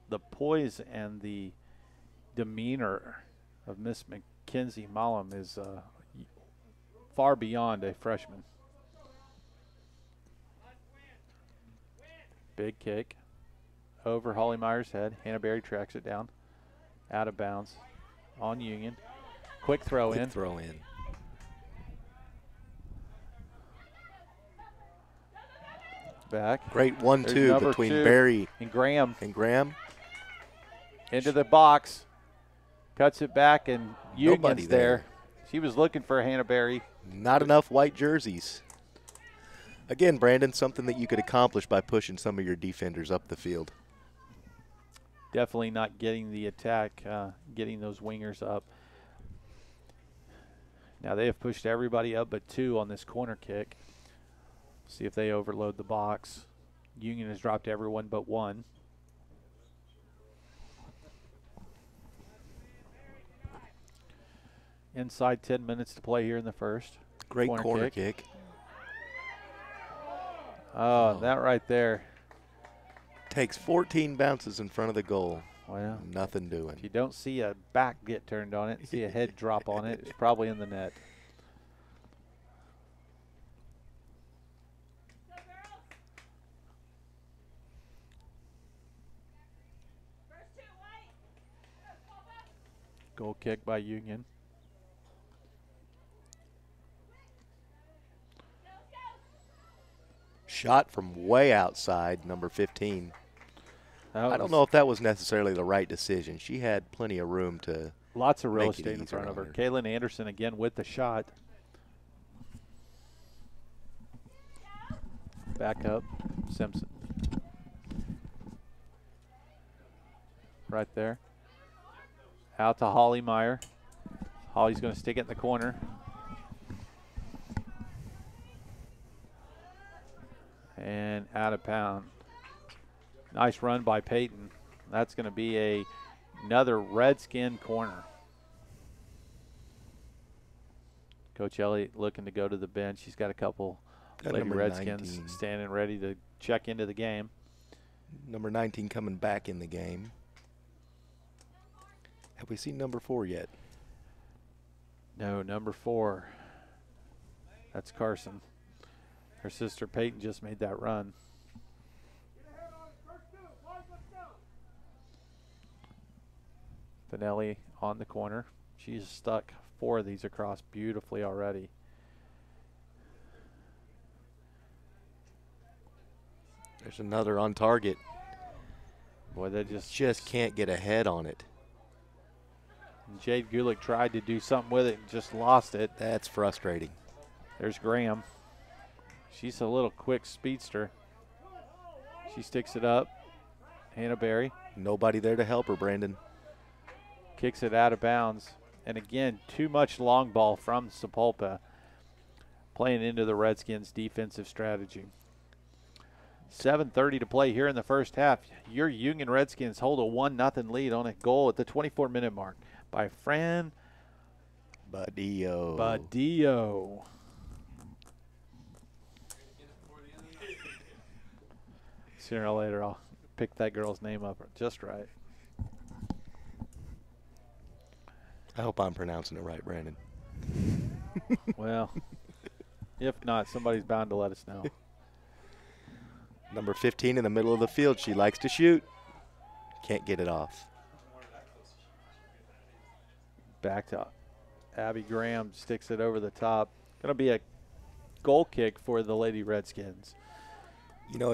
Speaker 1: The poise and the demeanor of Miss Mackenzie Malum is far beyond a freshman. Big kick over Holly Meyer's head. Hannah Berry tracks it down. Out of bounds. on Union. Quick throw in. Back.
Speaker 2: Great 1-2 between Barry
Speaker 1: and Graham. Into the box. Cuts it back, and Union's there. She was looking for Hannah Berry.
Speaker 2: Not enough white jerseys. Again, Brandon, something that you could accomplish by pushing some of your defenders up the field.
Speaker 1: Definitely not getting the attack, getting those wingers up. Now they have pushed everybody up but 2 on this corner kick. See if they overload the box. Union has dropped everyone but 1. Inside 10 minutes to play here in the first.
Speaker 2: Great corner kick.
Speaker 1: Oh, that right there.
Speaker 2: Takes 14 bounces in front of the goal.
Speaker 1: Well,
Speaker 2: nothing doing.
Speaker 1: If you don't see a back get turned on it, see a head drop on it, it's probably in the net. Goal kick by Union.
Speaker 2: Shot from way outside, number 15. I don't know if that was necessarily the right decision. She had plenty of room to
Speaker 1: lots of real estate in front of her. Kaylin Anderson again with the shot. Back up, Simpson. Right there. Out to Holly Meyer. Holly's going to stick it in the corner. And out of bounds. Nice run by Peyton. That's going to be another Redskin corner. Coach Elliott looking to go to the bench. He's got a couple Lady Redskins 19. Standing ready to check into the game.
Speaker 2: Number 19 coming back in the game. Have we seen number 4 yet?
Speaker 1: No, number 4. That's Carson. Her sister Peyton just made that run. Finelli on the corner. She's stuck 4 of these across beautifully already.
Speaker 2: There's another on target.
Speaker 1: Boy, they
Speaker 2: just can't get a head on it.
Speaker 1: And Jade Gulick tried to do something with it and just lost it.
Speaker 2: That's frustrating.
Speaker 1: There's Graham. She's a little quick speedster. She sticks it up. Hannah Berry.
Speaker 2: Nobody there to help her, Brandon.
Speaker 1: Kicks it out of bounds. And again, too much long ball from Sapulpa, playing into the Redskins' defensive strategy. 7:30 to play here in the first half. Your Union Redskins hold a 1-0 lead on a goal at the 24-minute mark by Fran Badillo. Sooner or later, I'll pick that girl's name up just right.
Speaker 2: I hope I'm pronouncing it right, Brandon.
Speaker 1: Well, if not, somebody's bound to let us know.
Speaker 2: Number 15 in the middle of the field. She likes to shoot. Can't get it off.
Speaker 1: Back to Abby Graham, sticks it over the top. Going to be a goal kick for the Lady Redskins.
Speaker 2: You know,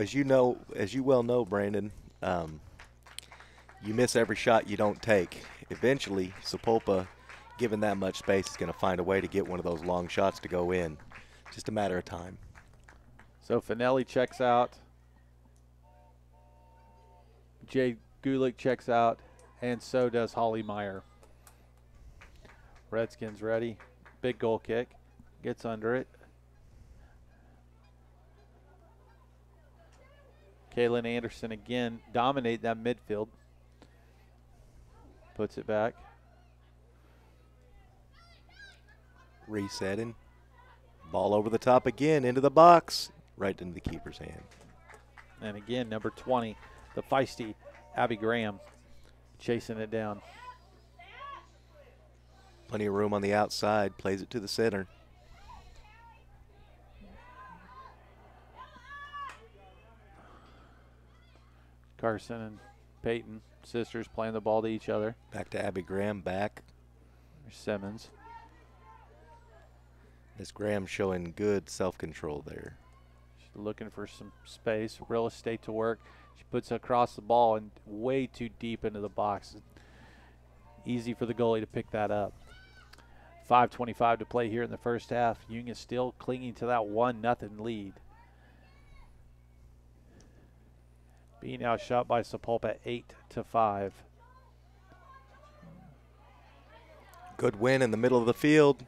Speaker 2: as you well know, Brandon, you miss every shot you don't take. Eventually, Sapulpa, given that much space, is going to find a way to get one of those long shots to go in. Just a matter of time.
Speaker 1: So Finelli checks out. Jade Gulick checks out, and so does Holly Meyer. Redskins ready. Big goal kick. Gets under it. Kaylin Anderson again dominate that midfield. Puts it back.
Speaker 2: Resetting. Ball over the top again, into the box. Right into the keeper's hand.
Speaker 1: And again, number 20, the feisty Abby Graham, chasing it down.
Speaker 2: Plenty of room on the outside. Plays it to the center.
Speaker 1: Carson and Peyton, sisters, playing the ball to each other.
Speaker 2: Back to Abby Graham, back.
Speaker 1: There's Simmons.
Speaker 2: Miss Graham showing good self-control there.
Speaker 1: She's looking for some space, real estate to work. She puts it across the ball and way too deep into the box. Easy for the goalie to pick that up. 5:25 to play here in the first half. Union still clinging to that 1-0 lead. Being outshot by Sapulpa 8-5.
Speaker 2: Good win in the middle of the field.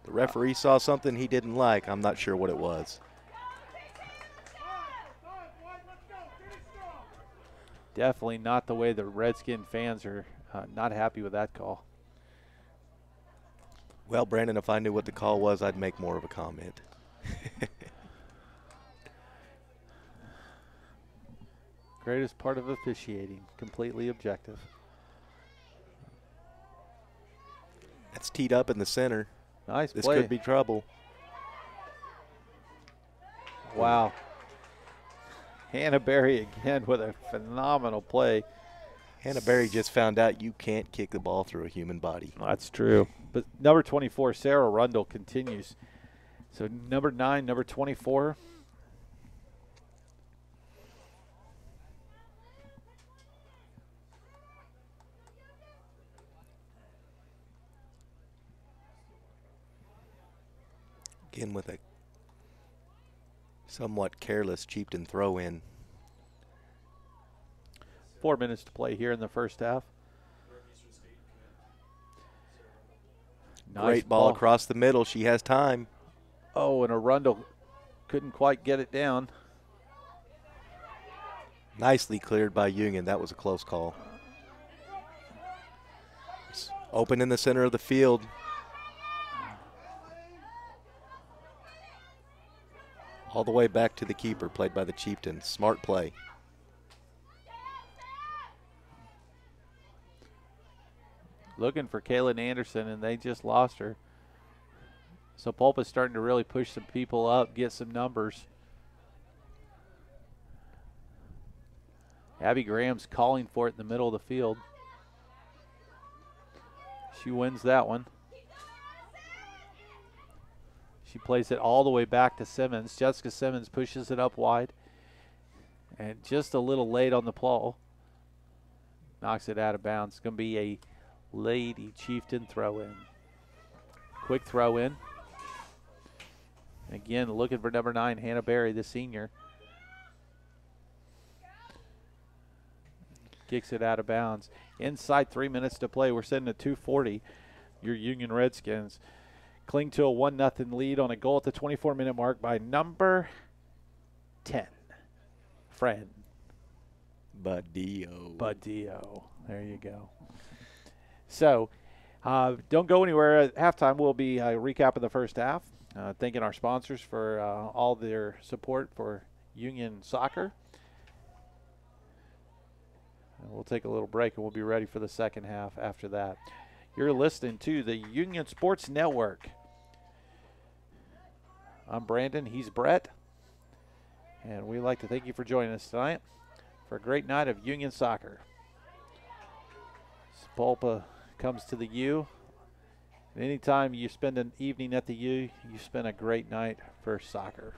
Speaker 2: The referee saw something he didn't like. I'm not sure what it was.
Speaker 1: Definitely not the way the Redskin fans are not happy with that call.
Speaker 2: Well, Brandon, if I knew what the call was, I'd make more of a comment.
Speaker 1: Greatest part of officiating, completely objective.
Speaker 2: That's teed up in the center.
Speaker 1: Nice
Speaker 2: This
Speaker 1: play.
Speaker 2: could be trouble.
Speaker 1: Wow. Hannah Berry again with a phenomenal play.
Speaker 2: Hannah Berry just found out you can't kick the ball through a human body.
Speaker 1: That's true. But number 24, Sarah Rundle, continues. So number 9, number 24.
Speaker 2: Again with a somewhat careless Chieftain throw in.
Speaker 1: 4 minutes to play here in the first half. Nice
Speaker 2: Great ball across the middle. She has time.
Speaker 1: Oh, and Arundel couldn't quite get it down.
Speaker 2: Nicely cleared by Union. That was a close call. It's open in the center of the field. All the way back to the keeper, played by the Chieftain. Smart play.
Speaker 1: Looking for Kaylin Anderson, and they just lost her. So Pulpa's starting to really push some people up, get some numbers. Abby Graham's calling for it in the middle of the field. She wins that one. She plays it all the way back to Simmons. Jessica Simmons pushes it up wide. And just a little late on the plow. Knocks it out of bounds. It's going to be a Lady Chieftain throw-in. Quick throw-in. Again, looking for number 9, Hannah Berry, the senior. Kicks it out of bounds. Inside 3 minutes to play. We're sitting at 2:40. Your Union Redskins cling to a 1-0 lead on a goal at the 24-minute mark by number 10, Fred
Speaker 2: Badillo.
Speaker 1: Badillo. There you go. So, don't go anywhere. At halftime, we'll be recapping the first half, thanking our sponsors for all their support for Union Soccer. And we'll take a little break, and we'll be ready for the second half after that. You're listening to the Union Sports Network. I'm Brandon. He's Brett. And we'd like to thank you for joining us tonight for a great night of Union Soccer. Sapulpa comes to the U. And anytime you spend an evening at the U, you spend a great night for soccer.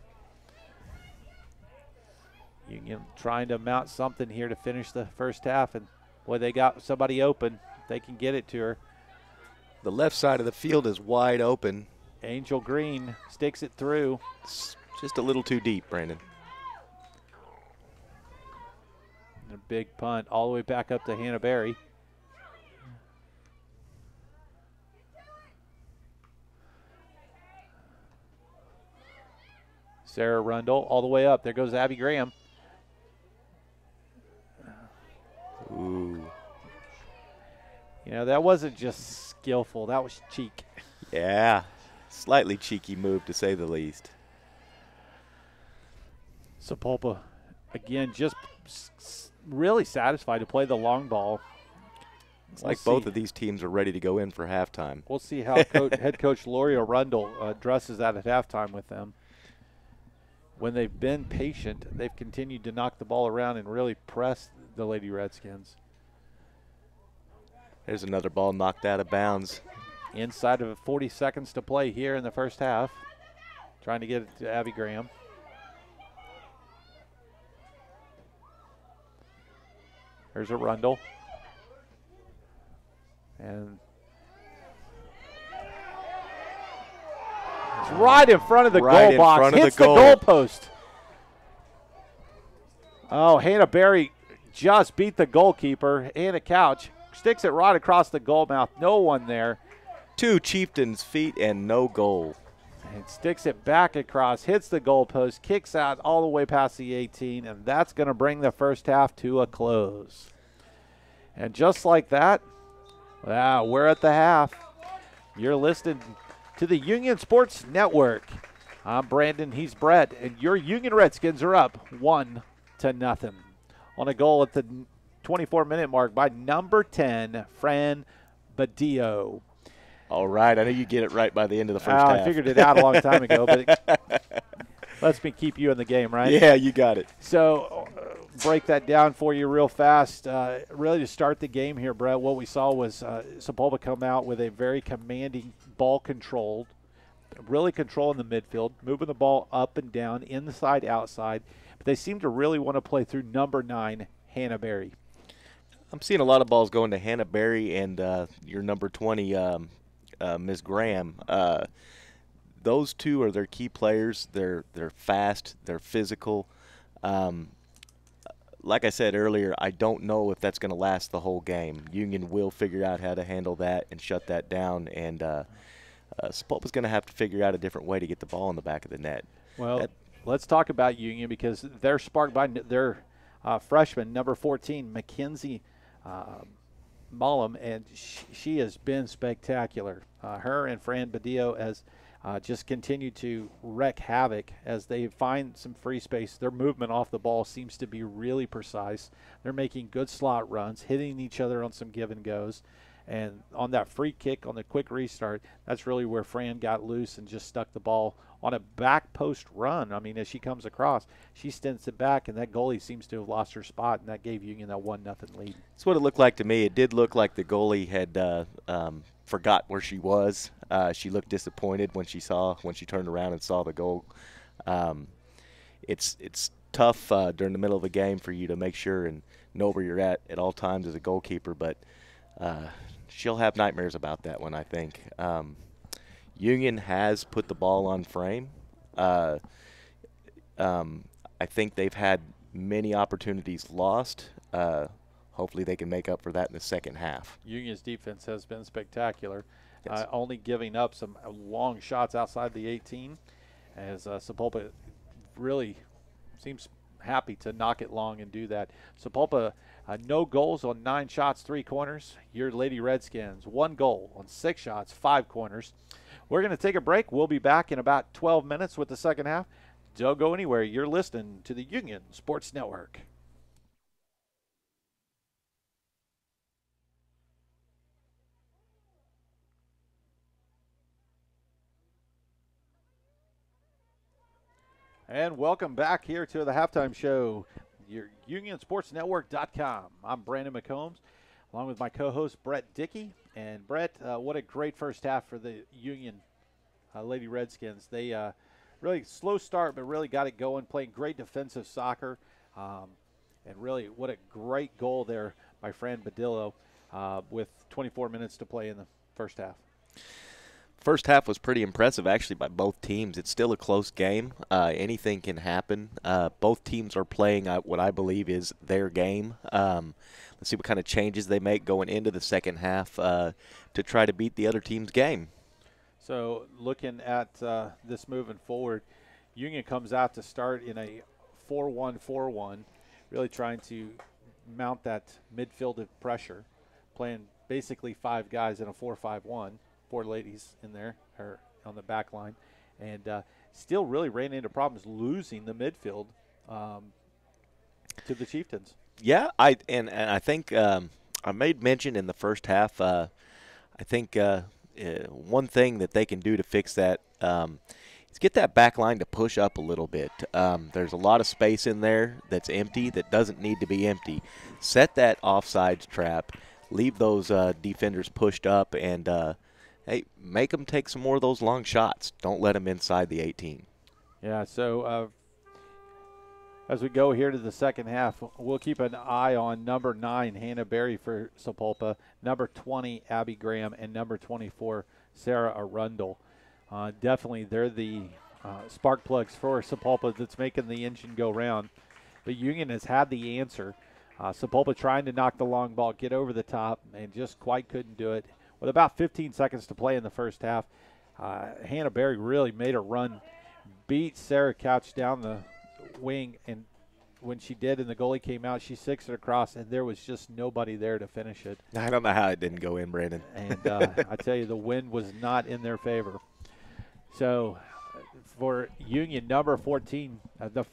Speaker 1: Union trying to mount something here to finish the first half. And, boy, they got somebody open. They can get it to her.
Speaker 2: The left side of the field is wide open.
Speaker 1: Angel Green sticks it through.
Speaker 2: It's just a little too deep, Brandon.
Speaker 1: And a big punt all the way back up to Hannah Berry. Sarah Rundle all the way up. There goes Abby Graham.
Speaker 2: Ooh.
Speaker 1: You know, that wasn't just skillful. That was cheek.
Speaker 2: Yeah. Slightly cheeky move, to say the least.
Speaker 1: Sapulpa, again, just really satisfied to play the long ball.
Speaker 2: It's like both of these teams are ready to go in for halftime.
Speaker 1: We'll see how head coach Lori Arundel addresses that at halftime with them. When they've been patient, they've continued to knock the ball around and really press the Lady Redskins.
Speaker 2: There's another ball knocked out of bounds
Speaker 1: Inside of 40 seconds to play here in the first half. Trying to get it to Abby Graham. Here's Arundel. And it's right in front of the goal box. Hits the goal post. Oh, Hannah Berry just beat the goalkeeper. Hannah Couch sticks it right across the goal mouth. No one there.
Speaker 2: 2 Chieftains' feet and no goal.
Speaker 1: And sticks it back across, hits the goalpost, kicks out all the way past the 18, and that's going to bring the first half to a close. And just like that, wow, we're at the half. You're listening to the Union Sports Network. I'm Brandon, he's Brett, and your Union Redskins are up 1-0 on a goal at the 24-minute mark by number 10, Fran Badillo.
Speaker 2: All right, I know you get it right by the end of the first half.
Speaker 1: I figured it out a long time ago, but it lets me keep you in the game, right?
Speaker 2: Yeah, you got it.
Speaker 1: So break that down for you real fast. Really to start the game here, Brett, what we saw was Sapulpa come out with a very commanding ball controlled, really controlling the midfield, moving the ball up and down, inside, outside. But they seem to really want to play through number 9, Hannah Berry.
Speaker 2: I'm seeing a lot of balls going to Hannah Berry and your number 20, Ms. Graham. Those two are their key players. They're fast. They're physical. Like I said earlier, I don't know if that's going to last the whole game. Union will figure out how to handle that and shut that down, and Sapulpa's going to have to figure out a different way to get the ball in the back of the net.
Speaker 1: Well, let's talk about Union because they're sparked by their freshman, number 14, Mackenzie Mullum, and she has been spectacular. Her and Fran Badillo has just continue to wreak havoc as they find some free space. Their movement off the ball seems to be really precise. They're making good slot runs, hitting each other on some give and goes. And on that free kick, on the quick restart, that's really where Fran got loose and just stuck the ball on a back post run. I mean, as she comes across, she stints it back, and that goalie seems to have lost her spot, and that gave Union that 1-0 lead.
Speaker 2: That's what it looked like to me. It did look like the goalie had forgot where she was. She looked disappointed when she turned around and saw the goal. It's tough during the middle of the game for you to make sure and know where you're at all times as a goalkeeper, but she'll have nightmares about that one, I think. Union has put the ball on frame. I think they've had many opportunities lost. Hopefully they can make up for that in the second half.
Speaker 1: Union's defense has been spectacular,
Speaker 2: Yes.
Speaker 1: only giving up some long shots outside the 18, as Sapulpa really seems happy to knock it long and do that. Sapulpa, no goals on 9 shots, 3 corners. Your Lady Redskins, 1 goal on 6 shots, 5 corners. We're going to take a break. We'll be back in about 12 minutes with the second half. Don't go anywhere. You're listening to the Union Sports Network. And welcome back here to the halftime show, your UnionSportsNetwork.com. I'm Brandon McCombs, along with my co-host Brett Dickey. And Brett, what a great first half for the Union Lady Redskins. They really slow start, but really got it going, playing great defensive soccer. And really, what a great goal there by Fran Badillo with 24 minutes to play in the first half.
Speaker 2: First half was pretty impressive, actually, by both teams. It's still a close game. Anything can happen. Both teams are playing what I believe is their game. Let's see what kind of changes they make going into the second half to try to beat the other team's game.
Speaker 1: So looking at this moving forward, Union comes out to start in a 4-1-4-1, really trying to mount that midfield pressure, playing basically 5 guys in a 4-5-1. 4 ladies in there or on the back line, and still really ran into problems losing the midfield to the Chieftains.
Speaker 2: Yeah, I think I made mention in the first half. I think one thing that they can do to fix that is get that back line to push up a little bit. There's a lot of space in there that's empty that doesn't need to be empty. Set that offsides trap. Leave those defenders pushed up and Hey, make them take some more of those long shots. Don't let them inside the 18.
Speaker 1: Yeah, so as we go here to the second half, we'll keep an eye on number 9, Hannah Berry for Sapulpa, number 20, Abby Graham, and number 24, Sarah Arundel. Definitely, they're the spark plugs for Sapulpa that's making the engine go round. But Union has had the answer. Sapulpa trying to knock the long ball, get over the top, and just quite couldn't do it. With about 15 seconds to play in the first half, Hannah Berry really made a run, beat Sarah Couch down the wing, and when she did and the goalie came out, she sixed it across, and there was just nobody there to finish it.
Speaker 2: I don't know how it didn't go in, Brandon.
Speaker 1: And I tell you, the wind was not in their favor. So for Union, number 14, the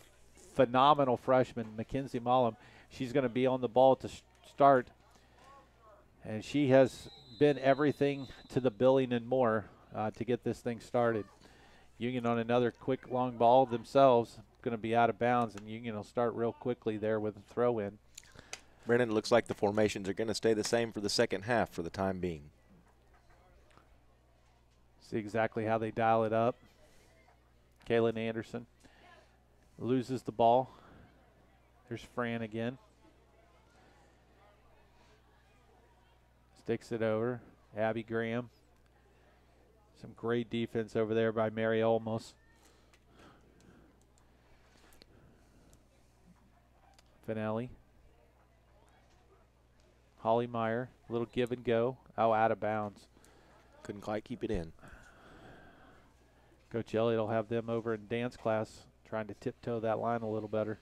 Speaker 1: phenomenal freshman, Mackenzie Mollum, she's going to be on the ball to start. And she has been everything to the billing and more to get this thing started. Union on another quick long ball themselves, going to be out of bounds, and Union will start real quickly there with a throw in.
Speaker 2: Brandon, it looks like the formations are going to stay the same for the second half for the time being.
Speaker 1: See exactly how they dial it up. Kaylin Anderson loses the ball. There's Fran again. Sticks it over. Abby Graham. Some great defense over there by Mary Olmos. Finelli. Holly Meyer. Little give and go. Oh, out of bounds.
Speaker 2: Couldn't quite keep it in.
Speaker 1: Coach Elliott will have them over in dance class trying to tiptoe that line a little better.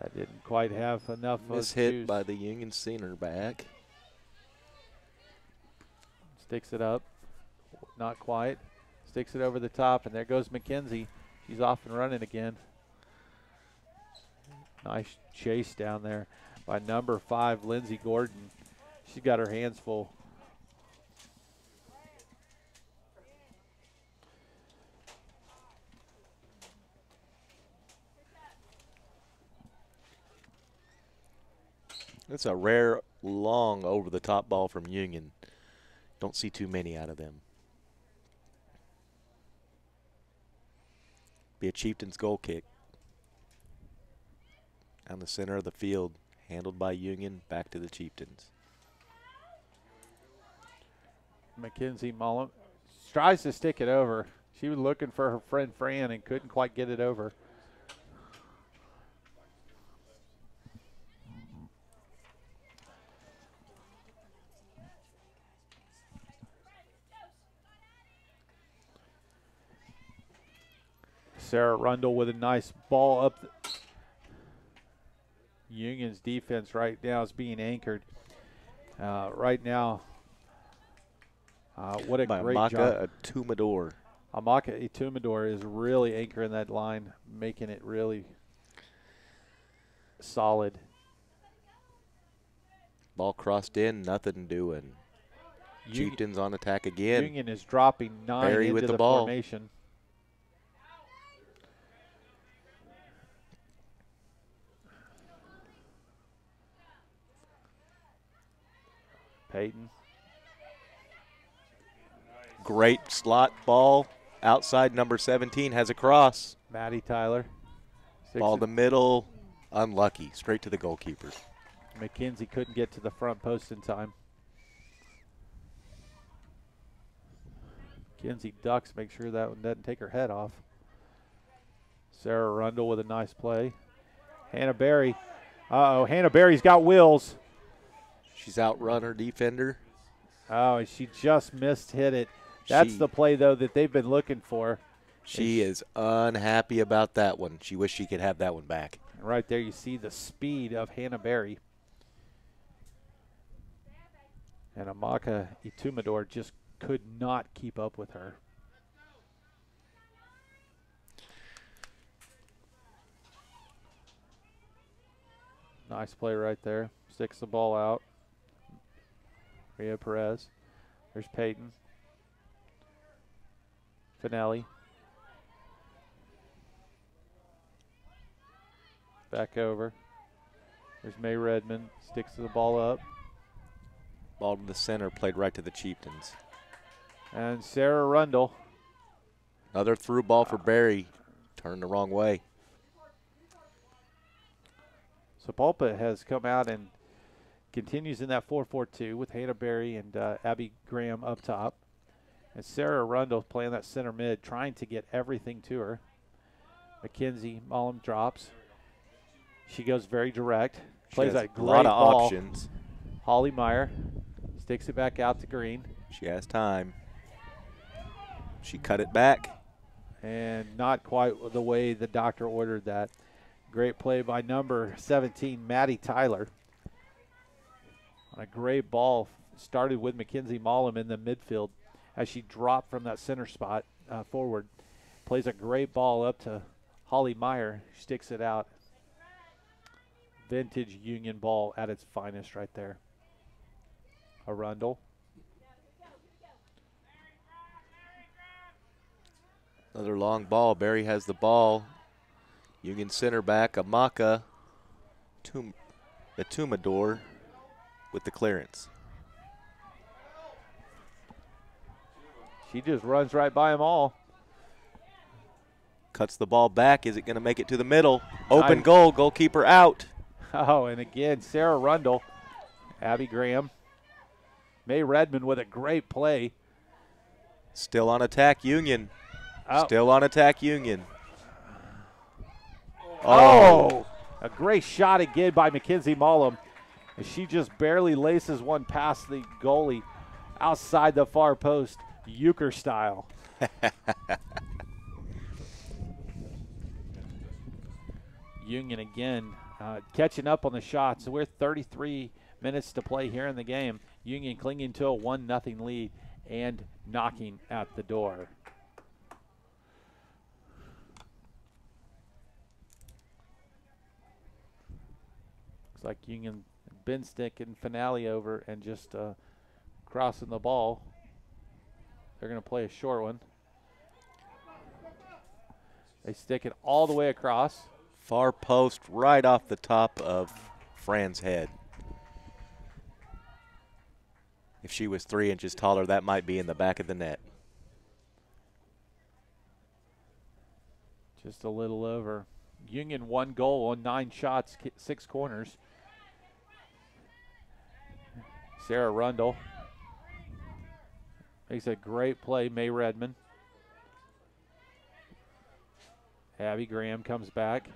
Speaker 1: That didn't quite have enough of
Speaker 2: Miss hit
Speaker 1: juice.
Speaker 2: by the Union center back.
Speaker 1: Sticks it up. Not quite. Sticks it over the top, and there goes McKenzie. She's off and running again. Nice chase down there by number 5, Lindsey Gordon. She's got her hands full.
Speaker 2: It's a rare, long over-the-top ball from Union. Don't see too many out of them. Be a Chieftains goal kick. Down the center of the field, handled by Union, back to the Chieftains.
Speaker 1: Mackenzie Mullen tries to stick it over. She was looking for her friend Fran and couldn't quite get it over. Sarah Rundle with a nice ball up. Union's defense right now is being anchored. Right now, what a great job.
Speaker 2: Amaka Atumador.
Speaker 1: Amaka Itumador is really anchoring that line, making it really solid.
Speaker 2: Ball crossed in, nothing doing. Chieftains on attack again.
Speaker 1: Union is dropping 9
Speaker 2: Barry
Speaker 1: into
Speaker 2: with the
Speaker 1: the
Speaker 2: ball.
Speaker 1: formation. Peyton.
Speaker 2: Great slot ball. Outside number 17 has a cross.
Speaker 1: Maddie Tyler.
Speaker 2: Ball the middle. Unlucky. Straight to the goalkeeper.
Speaker 1: McKenzie couldn't get to the front post in time. McKenzie ducks, make sure that one doesn't take her head off. Sarah Rundle with a nice play. Hannah Berry. Uh-oh, Hannah Berry's got wheels.
Speaker 2: She's outrun her defender.
Speaker 1: Oh, and she just missed hit it. That's the play, though, that they've been looking for.
Speaker 2: She is unhappy about that one. She wished she could have that one back.
Speaker 1: Right there you see the speed of Hannah Berry. And Amaka Itumador just could not keep up with her. Nice play right there. Sticks the ball out. Rhea Perez. There's Peyton. Finelli. Back over. There's May Redmond, sticks the ball up.
Speaker 2: Ball to the center, played right to the Chieftains.
Speaker 1: And Sarah Rundle.
Speaker 2: Another through ball for Barry. Turned the wrong way.
Speaker 1: Sapulpa has come out and continues in that 4-4-2 with Hannah Berry and Abby Graham up top. And Sarah Rundle playing that center mid, trying to get everything to her. Mackenzie Mullum drops. She goes very direct. Plays that great
Speaker 2: lot of
Speaker 1: ball.
Speaker 2: options.
Speaker 1: Holly Meyer sticks it back out to Green.
Speaker 2: She has time. She cut it back.
Speaker 1: And not quite the way the doctor ordered that. Great play by number 17, Maddie Tyler. On a great ball, started with Mackenzie Mullum in the midfield as she dropped from that center spot forward. Plays a great ball up to Holly Meyer. Sticks it out. Vintage Union ball at its finest right there. Arundel.
Speaker 2: Another long ball. Barry has the ball. Union center back, Amaka Atumador with the clearance.
Speaker 1: She just runs right by them all.
Speaker 2: Cuts the ball back. Is it going to make it to the middle? Open goal. Goalkeeper out.
Speaker 1: Oh, and again, Sarah Rundle, Abby Graham, May Redmond with a great play.
Speaker 2: Still on attack, Union.
Speaker 1: Oh.
Speaker 2: Still on attack, Union.
Speaker 1: Oh, a great shot again by Mackenzie Mullum. And she just barely laces one past the goalie outside the far post, Euchre style. Union again catching up on the shots. So we're 33 minutes to play here in the game. Union clinging to a 1-0 lead and knocking at the door. Looks like Union been sticking Finale over and just crossing the ball. They're going to play a short one. They stick it all the way across.
Speaker 2: Far post right off the top of Fran's head. If she was 3 inches taller, that might be in the back of the net.
Speaker 1: Just a little over. Union 1 goal on 9 shots, 6 corners. Sarah Rundle makes a great play. May Redmond. Abby Graham comes back.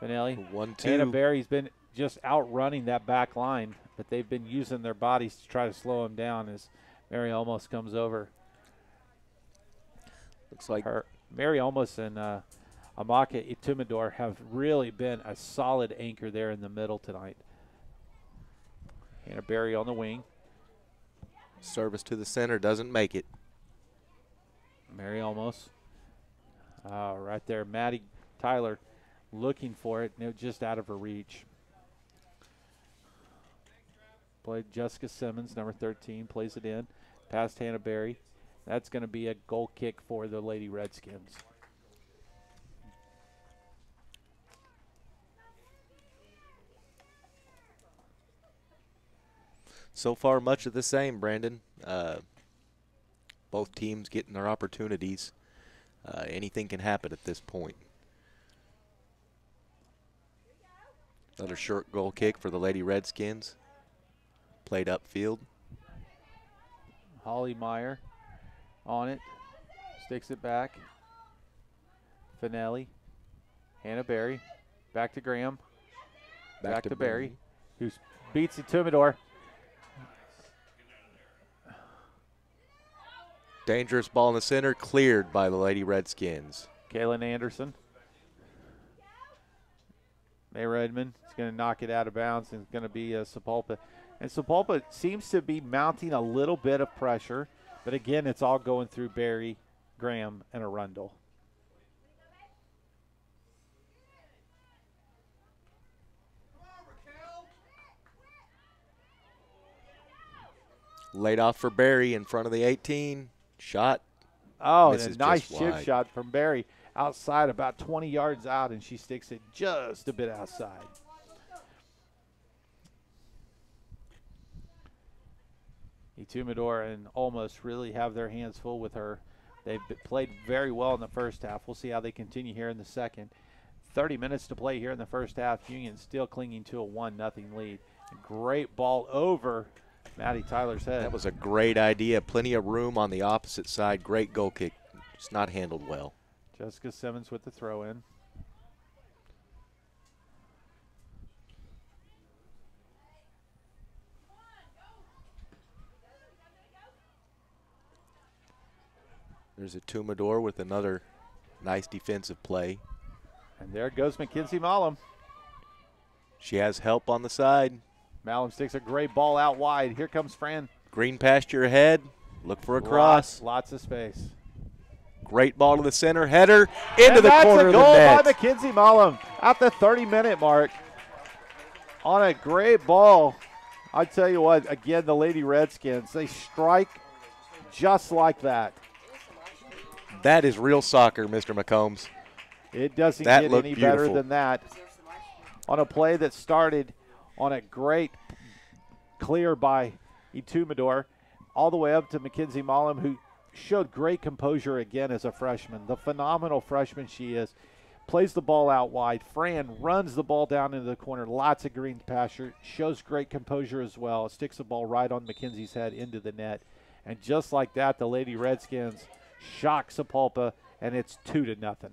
Speaker 1: Finale.
Speaker 2: 1-2.
Speaker 1: Hannah Berry's been just outrunning that back line, but they've been using their bodies to try to slow him down as Mary almost comes over.
Speaker 2: Looks like
Speaker 1: Mary almost and Amaka Itumador have really been a solid anchor there in the middle tonight. Hannah Berry on the wing.
Speaker 2: Service to the center, doesn't make it.
Speaker 1: Mary almost. Right there, Maddie Tyler looking for it, just out of her reach. Played Jessica Simmons, number 13, plays it in. Past Hannah Berry. That's going to be a goal kick for the Lady Redskins.
Speaker 2: So far, much of the same, Brandon. Both teams getting their opportunities. Anything can happen at this point. Another short goal kick for the Lady Redskins. Played upfield.
Speaker 1: Holly Meyer on it. Sticks it back. Finale. Hannah Berry. Back to Graham. Back to Berry. Who beats the Tumador.
Speaker 2: Dangerous ball in the center, cleared by the Lady Redskins.
Speaker 1: Kaylin Anderson. May Redmond is going to knock it out of bounds, and it's going to be Sapulpa. And Sapulpa seems to be mounting a little bit of pressure, but again, it's all going through Barry, Graham, and Arundel.
Speaker 2: Laid off for Barry in front of the 18. Shot.
Speaker 1: Oh, and a nice chip shot from Barry outside, about 20 yards out, and she sticks it just a bit outside. Etumador and almost really have their hands full with her. They've played very well in the first half. We'll see how they continue here in the second. 30 minutes to play here in the first half. Union still clinging to a 1-0 lead. Great ball over Maddie Tyler's head.
Speaker 2: That was a great idea. Plenty of room on the opposite side. Great goal kick. Just not handled well.
Speaker 1: Jessica Simmons with the throw in.
Speaker 2: There's a Tumador with another nice defensive play.
Speaker 1: And there goes Mackenzie Malum.
Speaker 2: She has help on the side.
Speaker 1: Malum sticks a great ball out wide. Here comes Fran.
Speaker 2: Green pasture ahead. Look for a cross.
Speaker 1: Lots of space.
Speaker 2: Great ball to the center. Header into the corner of the net.
Speaker 1: That's a goal by Mackenzie Malum at the 30-minute mark. On a great ball. I tell you what, again, the Lady Redskins, they strike just like that.
Speaker 2: That is real soccer, Mr. McCombs.
Speaker 1: It doesn't get any
Speaker 2: beautiful.
Speaker 1: better than that. On a play that started on a great clear by Etumador, all the way up to Mackenzie Malum, who showed great composure again as a freshman. The phenomenal freshman she is. Plays the ball out wide. Fran runs the ball down into the corner. Lots of green pasture. Shows great composure as well. Sticks the ball right on Mackenzie's head into the net. And just like that, the Lady Redskins shock Sapulpa, and it's 2-0.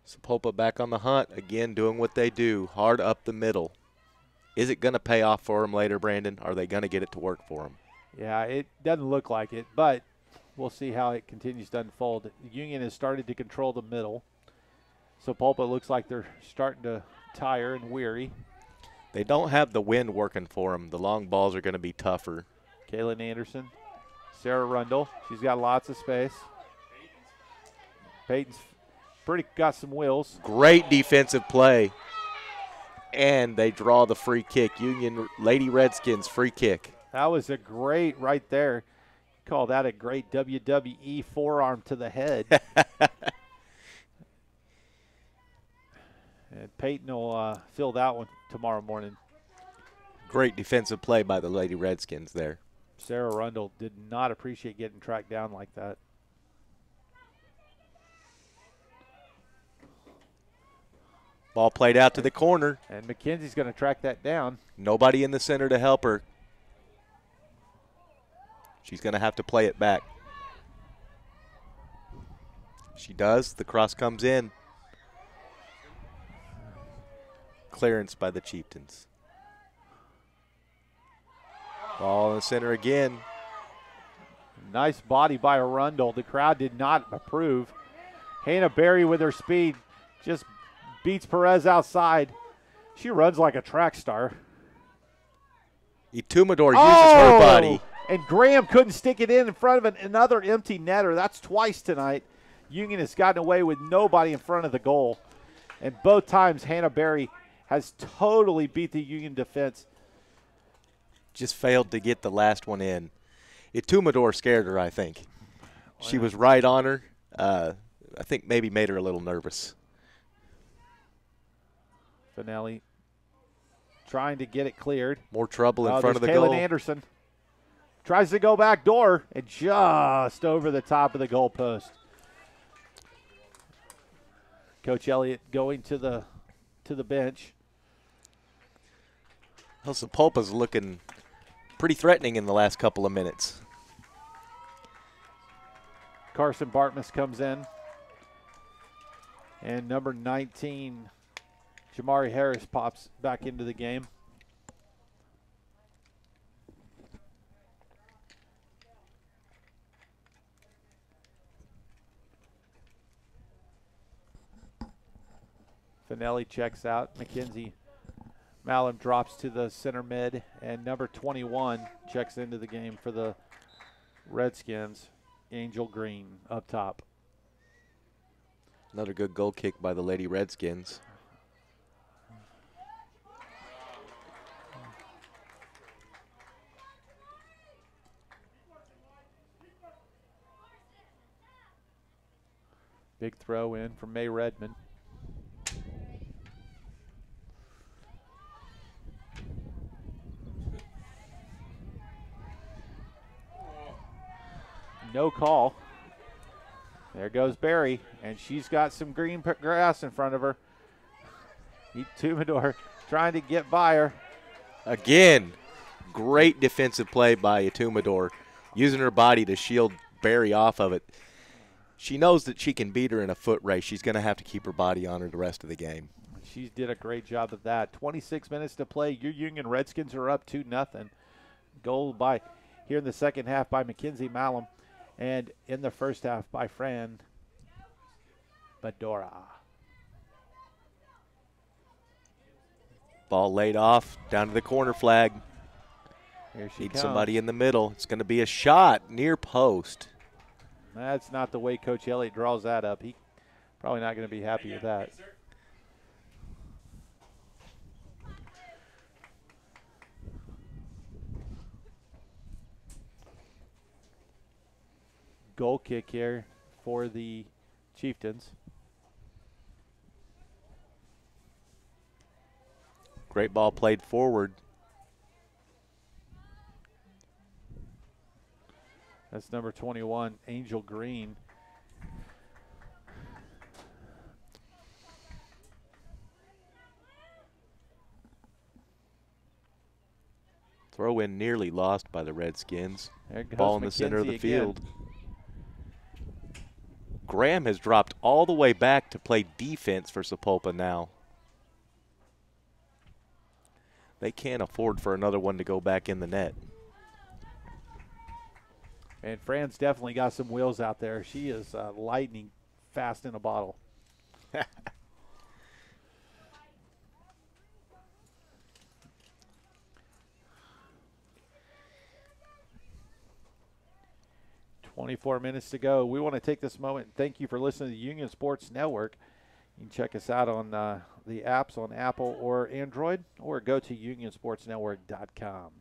Speaker 2: Sapulpa back on the hunt, again doing what they do, hard up the middle. Is it going to pay off for them later, Brandon? Are they going to get it to work for them?
Speaker 1: Yeah, it doesn't look like it, but we'll see how it continues to unfold. Union has started to control the middle. Sapulpa looks like they're starting to tire and weary.
Speaker 2: They don't have the wind working for them. The long balls are going to be tougher.
Speaker 1: Kaylin Anderson. Sarah Rundle, she's got lots of space. Peyton's got some wheels.
Speaker 2: Great defensive play. And they draw the free kick. Union Lady Redskins free kick.
Speaker 1: That was a great right there. Call that a great WWE forearm to the head. And Peyton will fill that one tomorrow morning.
Speaker 2: Great defensive play by the Lady Redskins there.
Speaker 1: Sarah Rundle did not appreciate getting tracked down like that.
Speaker 2: Ball played out to the corner.
Speaker 1: And McKenzie's going to track that down.
Speaker 2: Nobody in the center to help her. She's going to have to play it back. She does. The cross comes in. Clearance by the Chieftains. Ball in the center again.
Speaker 1: Nice body by Arundel. The crowd did not approve. Hannah Berry with her speed just beats Perez outside. She runs like a track star.
Speaker 2: Etumador uses her body.
Speaker 1: And Graham couldn't stick it in front of another empty netter. That's twice tonight. Union has gotten away with nobody in front of the goal. And both times Hannah Berry has totally beat the Union defense.
Speaker 2: Just failed to get the last one in. Etumador scared her, I think. She was right on her. I think maybe made her a little nervous.
Speaker 1: Finelli trying to get it cleared.
Speaker 2: More trouble in front of the goal.
Speaker 1: Kaylin Anderson tries to go back door and just over the top of the goal post. Coach Elliott going to the bench.
Speaker 2: Well, Sapulpa's looking pretty threatening in the last couple of minutes.
Speaker 1: Carson Bartmus comes in. And number 19, Jamari Harris, pops back into the game. Finelli checks out. Mackenzie Malum drops to the center mid, and number 21 checks into the game for the Redskins, Angel Green up top.
Speaker 2: Another good goal kick by the Lady Redskins.
Speaker 1: Big throw in from May Redmond. No call. There goes Barry, and she's got some green grass in front of her. Tumador trying to get by her.
Speaker 2: Again, great defensive play by Tumador, using her body to shield Barry off of it. She knows that she can beat her in a foot race. She's going to have to keep her body on her the rest of the game.
Speaker 1: She did a great job of that. 26 minutes to play. Your Union Redskins are up 2-0. Goal by here in the second half by Mackenzie Malum, and in the first half by Fran Badora.
Speaker 2: Ball laid off, down to the corner flag.
Speaker 1: Here she
Speaker 2: Need
Speaker 1: comes.
Speaker 2: somebody in the middle. It's going to be a shot near post.
Speaker 1: That's not the way Coach Elliott draws that up. He probably not going to be happy with that. Goal kick here for the Chieftains.
Speaker 2: Great ball played forward.
Speaker 1: That's number 21, Angel Green.
Speaker 2: Throw in nearly lost by the Redskins.
Speaker 1: There goes
Speaker 2: Ball in the center of the
Speaker 1: McKenzie again.
Speaker 2: field. Graham has dropped all the way back to play defense for Sapulpa now. They can't afford for another one to go back in the net.
Speaker 1: And Fran's definitely got some wheels out there. She is lightning fast in a bottle. 24 minutes to go. We want to take this moment and thank you for listening to the Union Sports Network. You can check us out on the apps on Apple or Android, or go to unionsportsnetwork.com.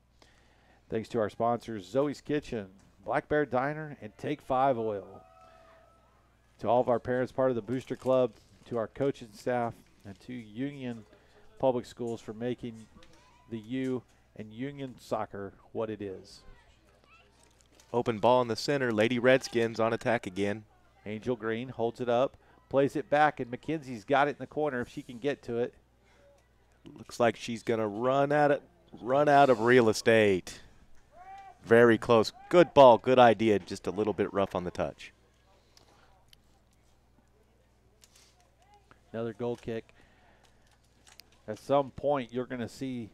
Speaker 1: Thanks to our sponsors, Zoe's Kitchen, Black Bear Diner, and Take 5 Oil. To all of our parents, part of the Booster Club, to our coaching staff, and to Union Public Schools for making the U and Union soccer what it is.
Speaker 2: Open ball in the center. Lady Redskins on attack again.
Speaker 1: Angel Green holds it up, plays it back, and McKenzie's got it in the corner if she can get to it.
Speaker 2: Looks like she's going to run out of real estate. Very close. Good ball, good idea, just a little bit rough on the touch.
Speaker 1: Another goal kick. At some point, you're going to see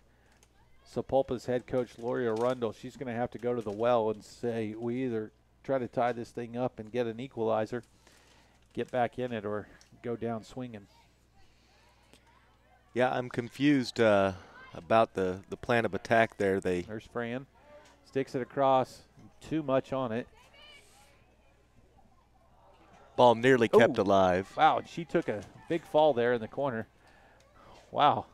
Speaker 1: Sapulpa's head coach, Lori Arundel. She's going to have to go to the well and say, we either try to tie this thing up and get an equalizer, get back in it, or go down swinging.
Speaker 2: Yeah, I'm confused about the plan of attack there.
Speaker 1: There's Fran. Sticks it across. Too much on it.
Speaker 2: Ball nearly kept alive.
Speaker 1: Wow, she took a big fall there in the corner. Wow.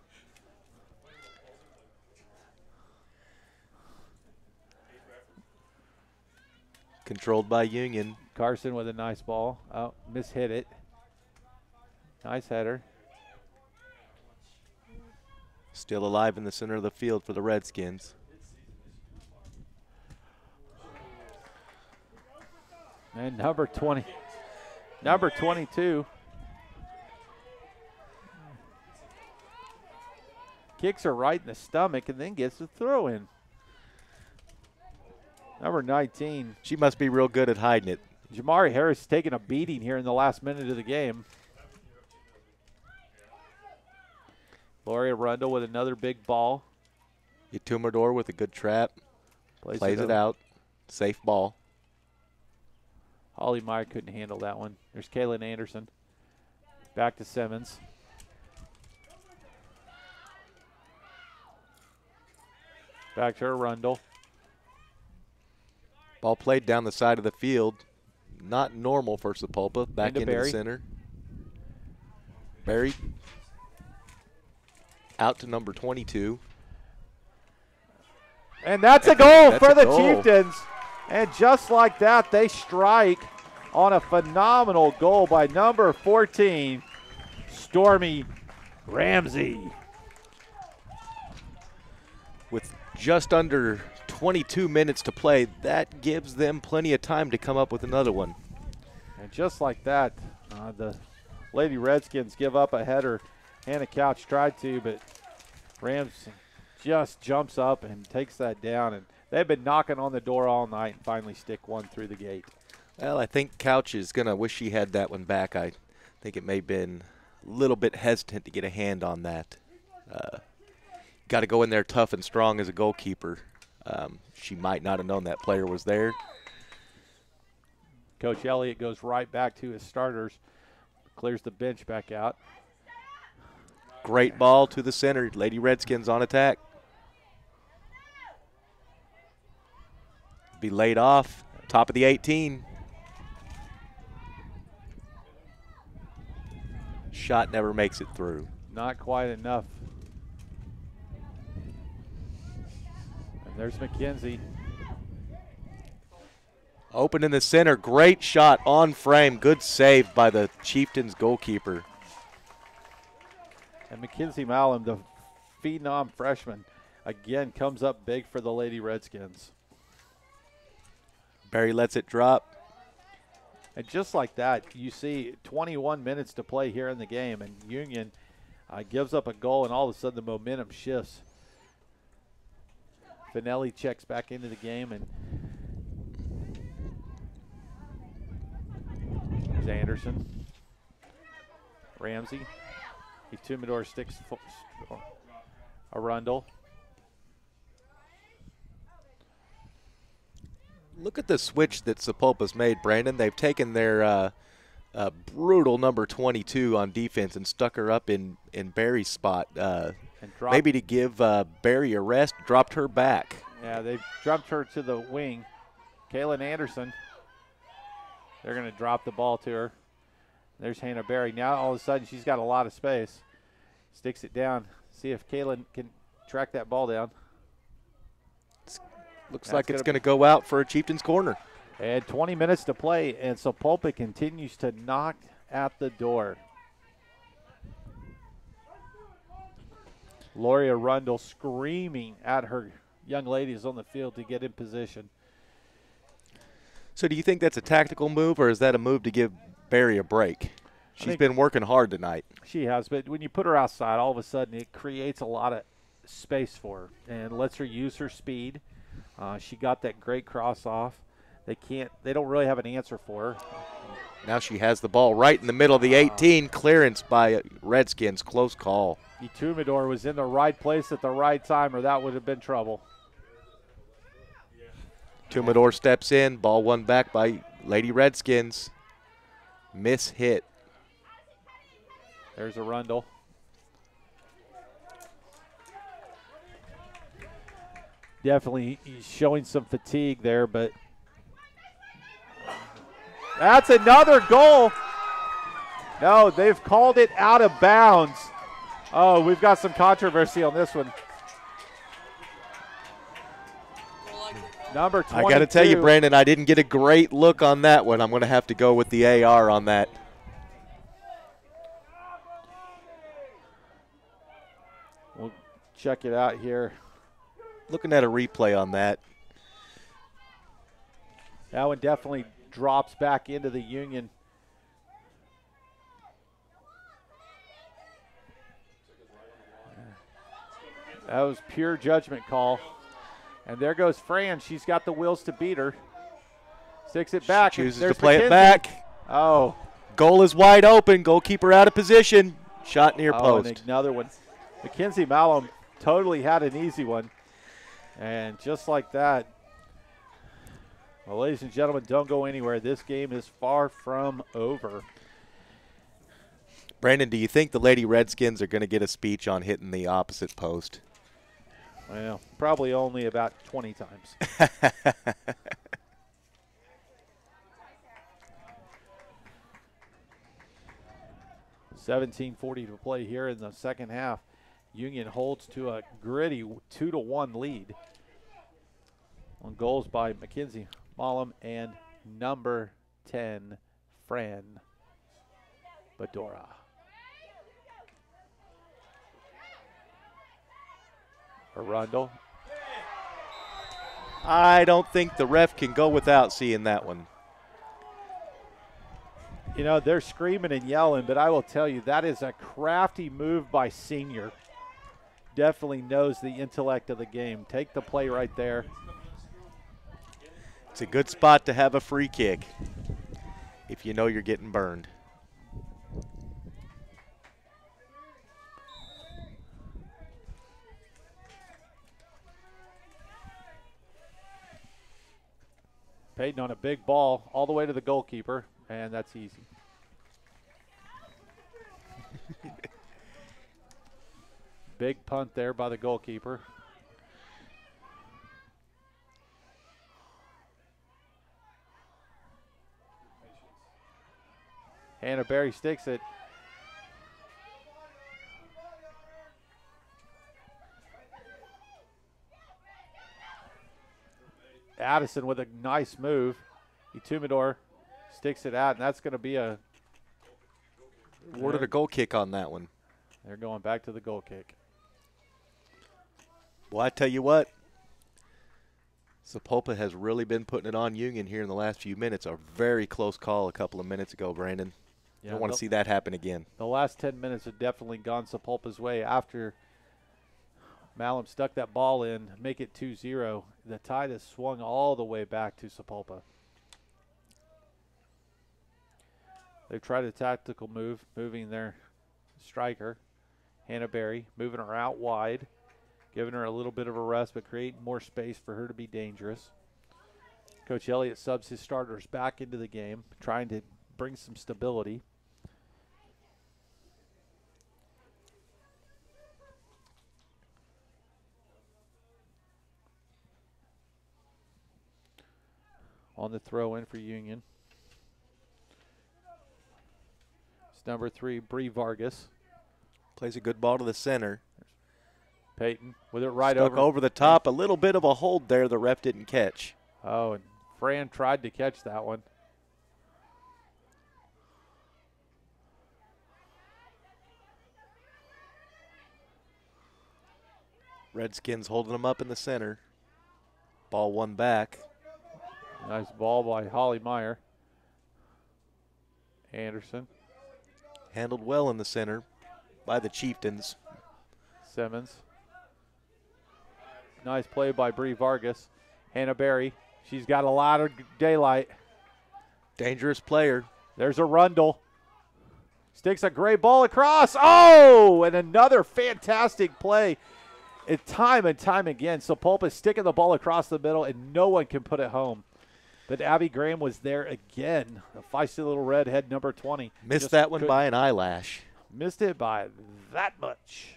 Speaker 2: Controlled by Union.
Speaker 1: Carson with a nice ball. Oh, mishit it. Nice header.
Speaker 2: Still alive in the center of the field for the Redskins.
Speaker 1: And number 22. Kicks her right in the stomach and then gets the throw in. Number 19.
Speaker 2: She must be real good at hiding it.
Speaker 1: Jamari Harris is taking a beating here in the last minute of the game. Lori Arundel with another big ball.
Speaker 2: Tumador with a good trap. Plays it out. Safe ball.
Speaker 1: Holly Meyer couldn't handle that one. There's Kaylin Anderson. Back to Simmons. Back to Arundel.
Speaker 2: Ball played down the side of the field. Not normal for Sapulpa. Back into the center. Barry. Out to number 22.
Speaker 1: And that's a goal for the Chieftains. And just like that, they strike on a phenomenal goal by number 14, Stormy Ramsey.
Speaker 2: With just under 22 minutes to play. That gives them plenty of time to come up with another one.
Speaker 1: And just like that, the Lady Redskins give up a header. Hannah Couch tried to, but Rams just jumps up and takes that down. And they've been knocking on the door all night and finally stick one through the gate.
Speaker 2: Well, I think Couch is going to wish she had that one back. I think it may have been a little bit hesitant to get a hand on that. Got to go in there tough and strong as a goalkeeper. She might not have known that player was there.
Speaker 1: Coach Elliott goes right back to his starters, clears the bench back out.
Speaker 2: Great ball to the center. Lady Redskins on attack. Be laid off. Top of the 18. Shot never makes it through.
Speaker 1: Not quite enough. And there's McKenzie.
Speaker 2: Open in the center. Great shot on frame. Good save by the Chieftains goalkeeper.
Speaker 1: And Mackenzie Malum, the phenom freshman, again comes up big for the Lady Redskins.
Speaker 2: Barry lets it drop.
Speaker 1: And just like that, you see 21 minutes to play here in the game, and Union gives up a goal, and all of a sudden the momentum shifts. Finelli checks back into the game, and there's Anderson. Ramsey. Tumidor sticks Arundel.
Speaker 2: Look at the switch that Sapulpa's made, Brandon. They've taken their brutal number 22 on defense and stuck her up in Barry's spot. Maybe to give Barry a rest, dropped her back.
Speaker 1: Yeah, they've dropped her to the wing. Kaylin Anderson. They're going to drop the ball to her. There's Hannah Barry. Now all of a sudden she's got a lot of space. Sticks it down. See if Kaylin can track that ball down.
Speaker 2: Looks like it's going to go out for a Chieftains corner.
Speaker 1: And 20 minutes to play, and Sapulpa continues to knock at the door. Lori Arundel screaming at her young ladies on the field to get in position.
Speaker 2: So do you think that's a tactical move, or is that a move to give Barry a break? She's been working hard tonight.
Speaker 1: She has, but when you put her outside, all of a sudden it creates a lot of space for her and lets her use her speed. She got that great cross off. They don't really have an answer for her.
Speaker 2: Now she has the ball right in the middle of the 18. Clearance by Redskins. Close call.
Speaker 1: Tumidor was in the right place at the right time, or that would have been trouble.
Speaker 2: Tumidor steps in. Ball won back by Lady Redskins. Miss hit.
Speaker 1: There's Arundel. Definitely he's showing some fatigue there, but that's another goal. No, they've called it out of bounds. Oh, we've got some controversy on this one. Number 22.
Speaker 2: I got to tell you, Brandon, I didn't get a great look on that one. I'm going to have to go with the AR on that.
Speaker 1: We'll check it out here.
Speaker 2: Looking at a replay on that.
Speaker 1: That one definitely drops back into the Union. That was pure judgment call. And there goes Fran. She's got the wheels to beat her. Sticks it back.
Speaker 2: She chooses
Speaker 1: to
Speaker 2: play
Speaker 1: McKenzie.
Speaker 2: it back.
Speaker 1: Oh.
Speaker 2: Goal is wide open. Goalkeeper out of position. Shot near post.
Speaker 1: And another one. Mackenzie Malum totally had an easy one. And just like that, well, ladies and gentlemen, don't go anywhere. This game is far from over.
Speaker 2: Brandon, do you think the Lady Redskins are going to get a speech on hitting the opposite post?
Speaker 1: Well, probably only about 20 times. 17:40 to play here in the second half. Union holds to a gritty 2-1 lead on goals by Mackenzie Malum and number 10, Fran Bedora. Arundel.
Speaker 2: I don't think the ref can go without seeing that one.
Speaker 1: You know, they're screaming and yelling, but I will tell you, that is a crafty move by Senior. Definitely knows the intellect of the game. Take the play right there.
Speaker 2: It's a good spot to have a free kick if you know you're getting burned.
Speaker 1: Payton on a big ball all the way to the goalkeeper, and that's easy. Big punt there by the goalkeeper. Hannah Berry sticks it. Addison with a nice move. Itumador sticks it out, and that's going to be a...
Speaker 2: Awarded a goal kick on that one.
Speaker 1: They're going back to the goal kick.
Speaker 2: Well, I tell you what, Sapulpa has really been putting it on Union here in the last few minutes. A very close call a couple of minutes ago, Brandon. You don't want to see that happen again.
Speaker 1: The last 10 minutes have definitely gone Sapulpa's way. After Malum stuck that ball in, make it 2-0, the tide has swung all the way back to Sapulpa. They've tried a tactical move, moving their striker, Hannah Berry, moving her out wide, giving her a little bit of a rest, but creating more space for her to be dangerous. Coach Elliott subs his starters back into the game, trying to bring some stability. On the throw in for Union. It's number 3, Bree Vargas.
Speaker 2: Plays a good ball to the center.
Speaker 1: Peyton with it right
Speaker 2: Stuck over the top. A little bit of a hold there the ref didn't catch.
Speaker 1: Oh, and Fran tried to catch that one.
Speaker 2: Redskins holding them up in the center. Ball one back.
Speaker 1: Nice ball by Holly Meyer. Anderson.
Speaker 2: Handled well in the center by the Chieftains.
Speaker 1: Simmons. Nice play by Bree Vargas. Hannah Berry. She's got a lot of daylight.
Speaker 2: Dangerous player.
Speaker 1: There's a Rundle. Sticks a great ball across. Oh, and another fantastic play. Time and time again, Sapulpa sticking the ball across the middle, and no one can put it home. But Abby Graham was there again. A feisty little redhead, number 20.
Speaker 2: Missed that one by an eyelash.
Speaker 1: Missed it by that much.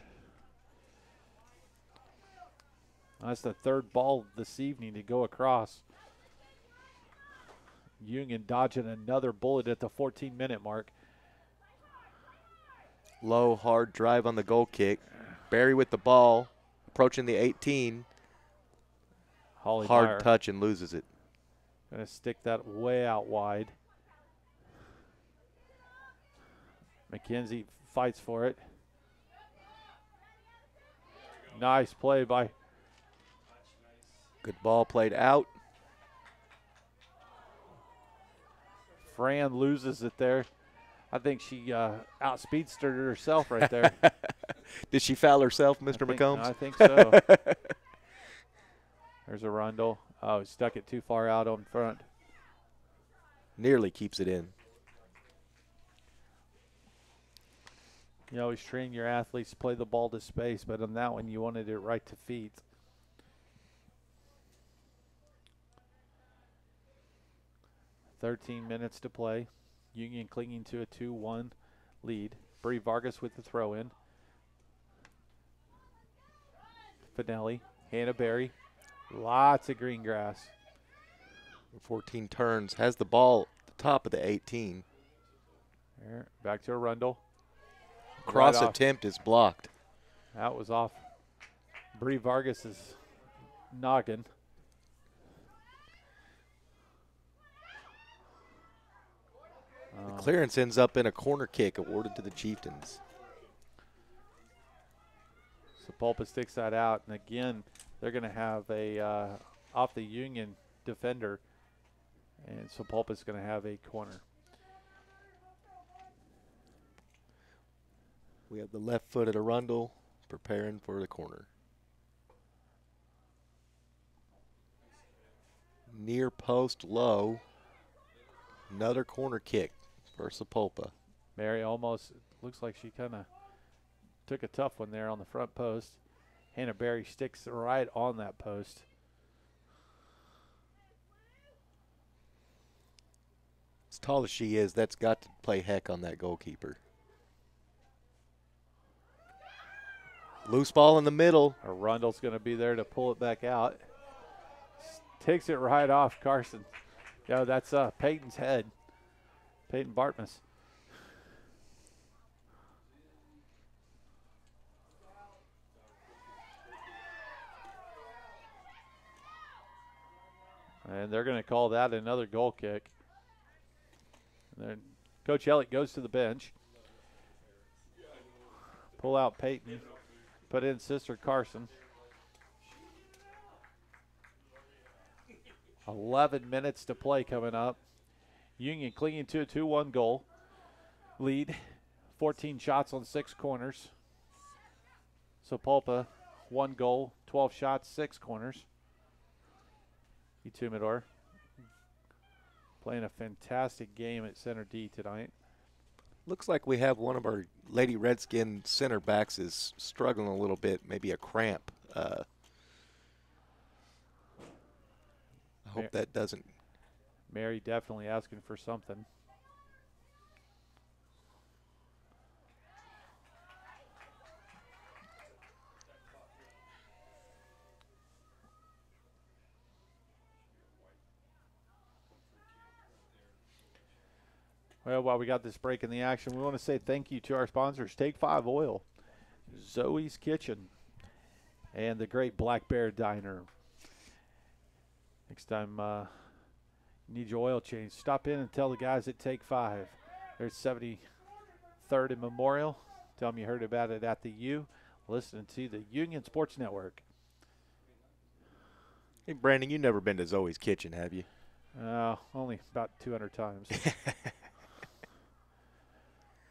Speaker 1: That's the third ball this evening to go across. Union dodging another bullet at the 14-minute mark.
Speaker 2: Low, hard drive on the goal kick. Berry with the ball, approaching the 18.
Speaker 1: Holly
Speaker 2: hard
Speaker 1: Meyer
Speaker 2: touch and loses it.
Speaker 1: going to stick that way out wide. McKenzie fights for it. Nice play by...
Speaker 2: Good ball played out.
Speaker 1: Fran loses it there. I think she outspeedstered herself right there.
Speaker 2: Did she foul herself, Mr. McCombs?
Speaker 1: I think so. There's a Rundle. Oh, stuck it too far out on front.
Speaker 2: Nearly keeps it in.
Speaker 1: You always train your athletes to play the ball to space, but on that one you wanted it right to feet. .13 minutes to play. Union clinging to a 2-1 lead. Bree Vargas with the throw in. Finelli, Hannah Berry. Lots of green grass.
Speaker 2: 14 turns. Has the ball at the top of the 18.
Speaker 1: There, back to a Rundle.
Speaker 2: Cross
Speaker 1: Right
Speaker 2: attempt is blocked.
Speaker 1: That was off Bree Vargas's noggin.
Speaker 2: The clearance ends up in a corner kick awarded to the Chieftains.
Speaker 1: Sapulpa sticks that out, and again, they're going to have a off the Union defender. And Sapulpa's going to have a corner.
Speaker 2: We have the left-footed Arundel preparing for the corner. Near post low. Another corner kick for Sapulpa.
Speaker 1: Mary almost looks like she kind of took a tough one there on the front post. Hannah Berry sticks right on that post.
Speaker 2: As tall as she is, that's got to play heck on that goalkeeper. Loose ball in the middle.
Speaker 1: Arundel's going to be there to pull it back out. Takes it right off Carson. Yeah, that's Peyton's head. Peyton Bartmus. And they're going to call that another goal kick. And then Coach Elliott goes to the bench. Pull out Peyton. Put in Sister Carson. 11 minutes to play coming up. Union clinging to a 2-1 goal lead. 14 shots on 6 corners. Sapulpa, 1 goal, 12 shots, 6 corners. Tumidor playing a fantastic game at center D tonight.
Speaker 2: Looks like we have one of our Lady Redskin center backs is struggling a little bit, maybe a cramp. I hope that doesn't.
Speaker 1: Mary definitely asking for something. Well, while we got this break in the action, we want to say thank you to our sponsors, Take 5 Oil, Zoe's Kitchen, and the Great Black Bear Diner. Next time you need your oil change, stop in and tell the guys at Take 5. There's 73rd and Memorial. Tell them you heard about it at the U. Listening to the Union Sports Network.
Speaker 2: Hey, Brandon, you've never been to Zoe's Kitchen, have you?
Speaker 1: Only about 200 times.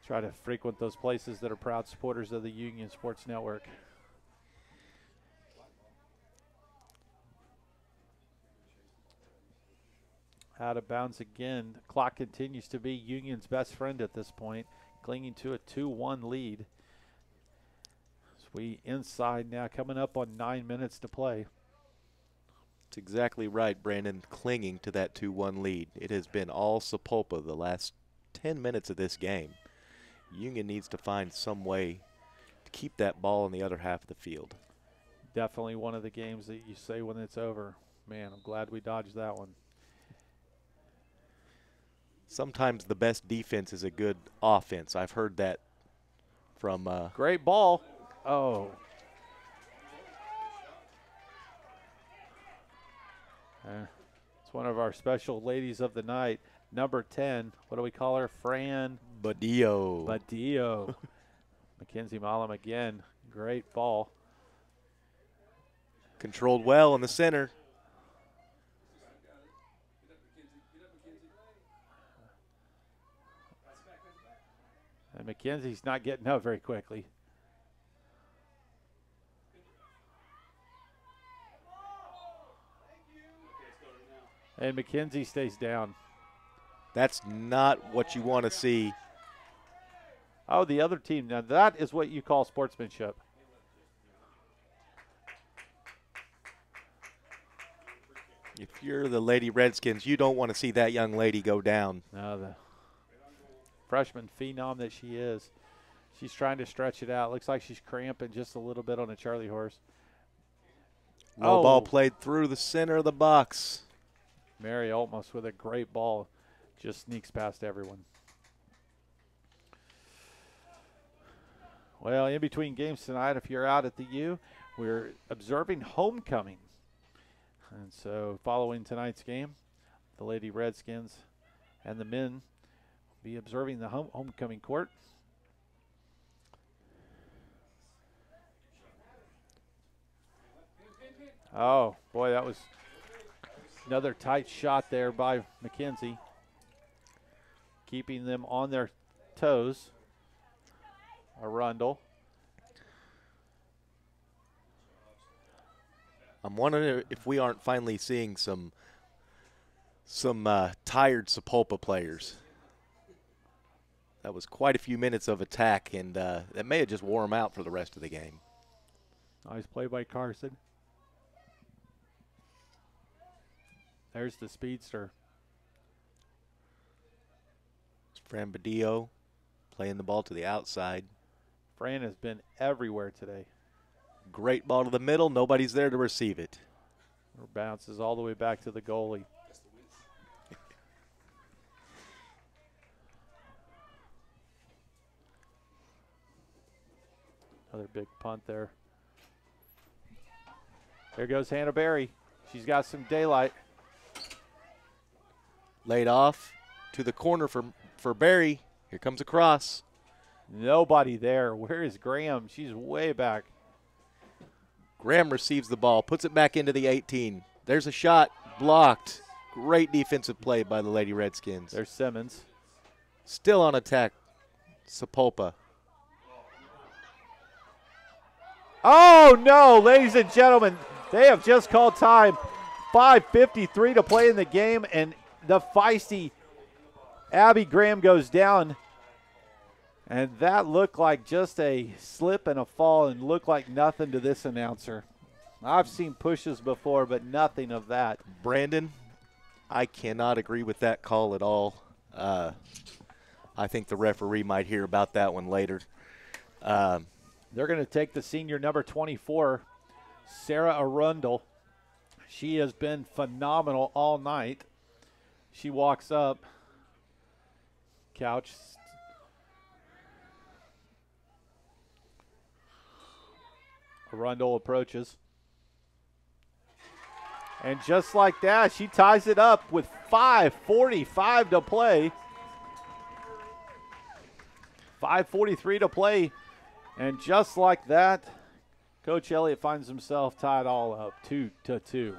Speaker 1: Try to frequent those places that are proud supporters of the Union Sports Network. Out of bounds again. The clock continues to be Union's best friend at this point, clinging to a 2-1 lead. As we inside now, coming up on 9 minutes to play.
Speaker 2: That's exactly right, Brandon, clinging to that 2-1 lead. It has been all Sapulpa the last 10 minutes of this game. Union needs to find some way to keep that ball in the other half of the field.
Speaker 1: Definitely one of the games that you say when it's over, man, I'm glad we dodged that one.
Speaker 2: Sometimes the best defense is a good offense. I've heard that from
Speaker 1: great ball. Oh. It's one of our special ladies of the night. Number 10, what do we call her? Fran Badillo. Mackenzie Malum again. Great ball.
Speaker 2: Controlled well in the center.
Speaker 1: And Mackenzie's not getting up very quickly. And Mackenzie stays down.
Speaker 2: That's not what you want to see.
Speaker 1: Oh, the other team. Now that is what you call sportsmanship.
Speaker 2: If you're the Lady Redskins, you don't want to see that young lady go down.
Speaker 1: No, the freshman phenom that she is. She's trying to stretch it out. Looks like she's cramping just a little bit on a Charlie horse.
Speaker 2: Low ball played through the center of the box.
Speaker 1: Mary Olmos with a great ball. Just sneaks past everyone. Well, in between games tonight, if you're out at the U, we're observing homecoming. And so following tonight's game, the Lady Redskins and the men will be observing the homecoming court. Oh, boy, that was Another tight shot there by McKenzie, keeping them on their toes. Arundel.
Speaker 2: I'm wondering if we aren't finally seeing some tired Sapulpa players. That was quite a few minutes of attack, and that may have just wore them out for the rest of the game.
Speaker 1: Nice play by Carson. There's the speedster.
Speaker 2: Fran Badillo playing the ball to the outside.
Speaker 1: Fran has been everywhere today.
Speaker 2: Great ball to the middle. Nobody's there to receive it.
Speaker 1: Or bounces all the way back to the goalie. Another big punt there. There goes Hannah Berry. She's got some daylight.
Speaker 2: Laid off to the corner for Berry. Here comes a cross.
Speaker 1: Nobody there. Where is Graham? She's way back.
Speaker 2: Graham receives the ball, puts it back into the 18. There's a shot, blocked. Great defensive play by the Lady Redskins.
Speaker 1: There's Simmons.
Speaker 2: Still on attack, Sapulpa.
Speaker 1: Oh, no, ladies and gentlemen, they have just called time. 5:53 to play in the game, and the feisty Abby Graham goes down. And that looked like just a slip and a fall and looked like nothing to this announcer. I've seen pushes before, but nothing of that.
Speaker 2: Brandon, I cannot agree with that call at all. I think the referee might hear about that one later.
Speaker 1: They're going to take the senior number 24, Sarah Arundel. She has been phenomenal all night. She walks up. Couch. Arundel approaches. And just like that, she ties it up with 5:45 to play. 5:43 to play. And just like that, Coach Elliott finds himself tied all up, 2-2.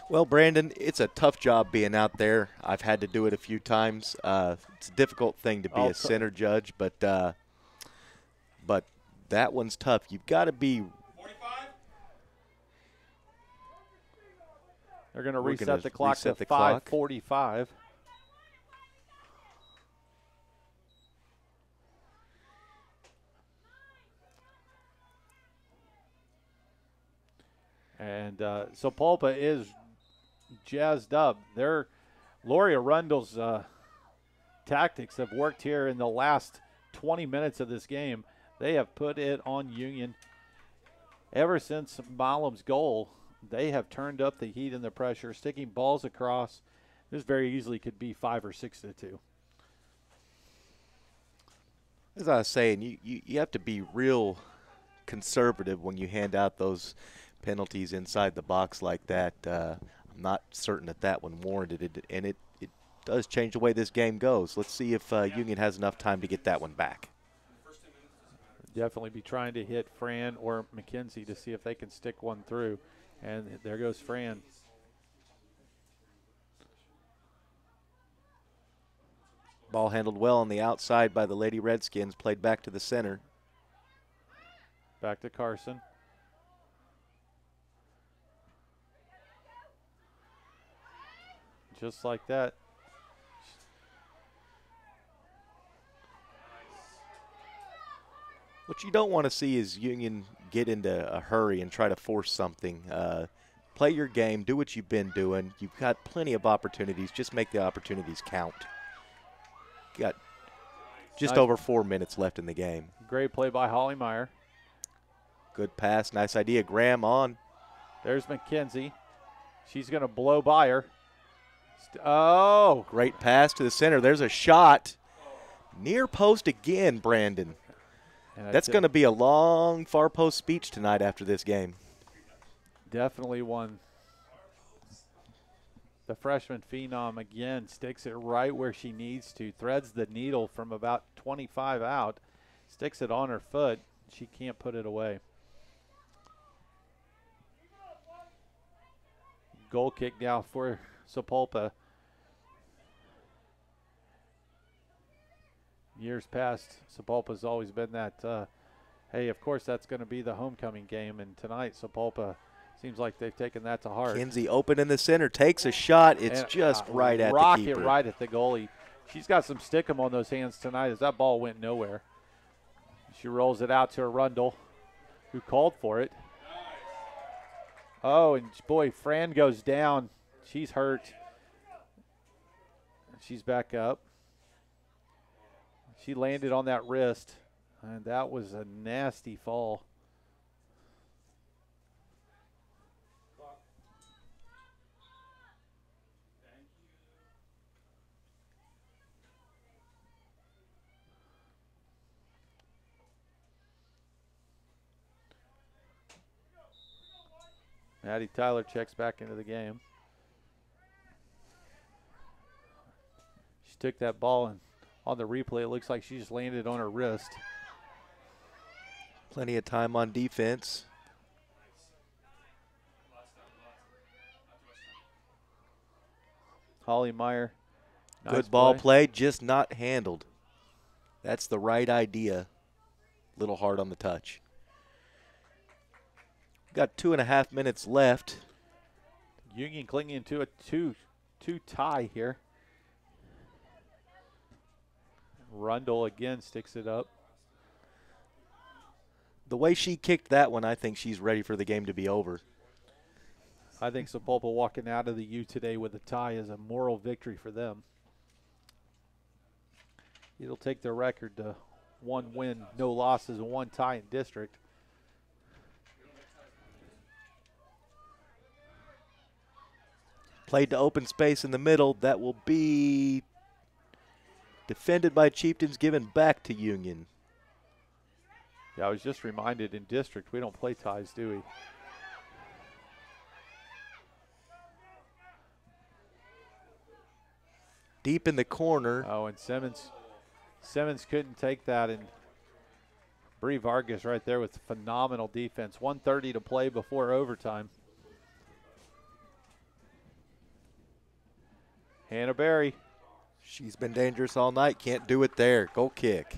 Speaker 2: Well, Brandon, it's a tough job being out there. I've had to do it a few times. It's a difficult thing to be a center judge, but that one's tough. You've got to be.
Speaker 3: 45?
Speaker 1: They're going to reset the clock to 5:45. And Sapulpa is jazzed up. Lori Arundel's tactics have worked here in the last 20 minutes of this game. They have put it on Union. Ever since Milam's goal, they have turned up the heat and the pressure, sticking balls across. This very easily could be 5 or 6-2.
Speaker 2: As I was saying, you have to be real conservative when you hand out those penalties inside the box like that. I'm not certain that one warranted it, and it does change the way this game goes. Let's see if Union has enough time to get that one back.
Speaker 1: Definitely be trying to hit Fran or McKenzie to see if they can stick one through. And there goes Fran.
Speaker 2: Ball handled well on the outside by the Lady Redskins, played back to the center.
Speaker 1: Back to Carson. Just like that.
Speaker 2: What you don't want to see is Union get into a hurry and try to force something. Play your game, do what you've been doing. You've got plenty of opportunities. Just make the opportunities count. You got just over 4 minutes left in the game.
Speaker 1: Great play by Holly Meyer.
Speaker 2: Good pass, nice idea. Graham on.
Speaker 1: There's McKenzie. She's going to blow by her. Oh.
Speaker 2: Great pass to the center. There's a shot. Near post again, Brandon. That's going to be a long far post speech tonight after this game.
Speaker 1: Definitely one. The freshman phenom again sticks it right where she needs to. Threads the needle from about 25 out. Sticks it on her foot. She can't put it away. Goal kick now for Sapulpa. Years past, Sapulpa's always been that, hey, of course that's going to be the homecoming game, and tonight Sapulpa seems like they've taken that to heart.
Speaker 2: Kinsey open in the center, takes a shot. It's
Speaker 1: and,
Speaker 2: just right at the keeper.
Speaker 1: Rocket right at the goalie. She's got some stickum on those hands tonight as that ball went nowhere. She rolls it out to Arundel, who called for it. Oh, and boy, Fran goes down. She's hurt. She's back up. She landed on that wrist, and that was a nasty fall. Maddie Tyler checks back into the game. She took that ball, and on the replay, it looks like she just landed on her wrist.
Speaker 2: Plenty of time on defense.
Speaker 1: Holly Meyer. Nice
Speaker 2: Good ball play, just not handled. That's the right idea. Little hard on the touch. Got 2.5 minutes left.
Speaker 1: Union clinging to a 2-2 tie here. Rundle again sticks it up.
Speaker 2: The way she kicked that one, I think she's ready for the game to be over.
Speaker 1: I think Sapulpa walking out of the U today with a tie is a moral victory for them. It'll take their record to 1 win, no losses, and 1 tie in district.
Speaker 2: Played to open space in the middle. That will be defended by Chieftains, given back to Union.
Speaker 1: Yeah, I was just reminded in district we don't play ties, do we?
Speaker 2: Deep in the corner.
Speaker 1: Oh, and Simmons couldn't take that, and Bree Vargas right there with phenomenal defense. 1:30 to play before overtime. Hannah Berry.
Speaker 2: She's been dangerous all night. Can't do it there. Goal kick.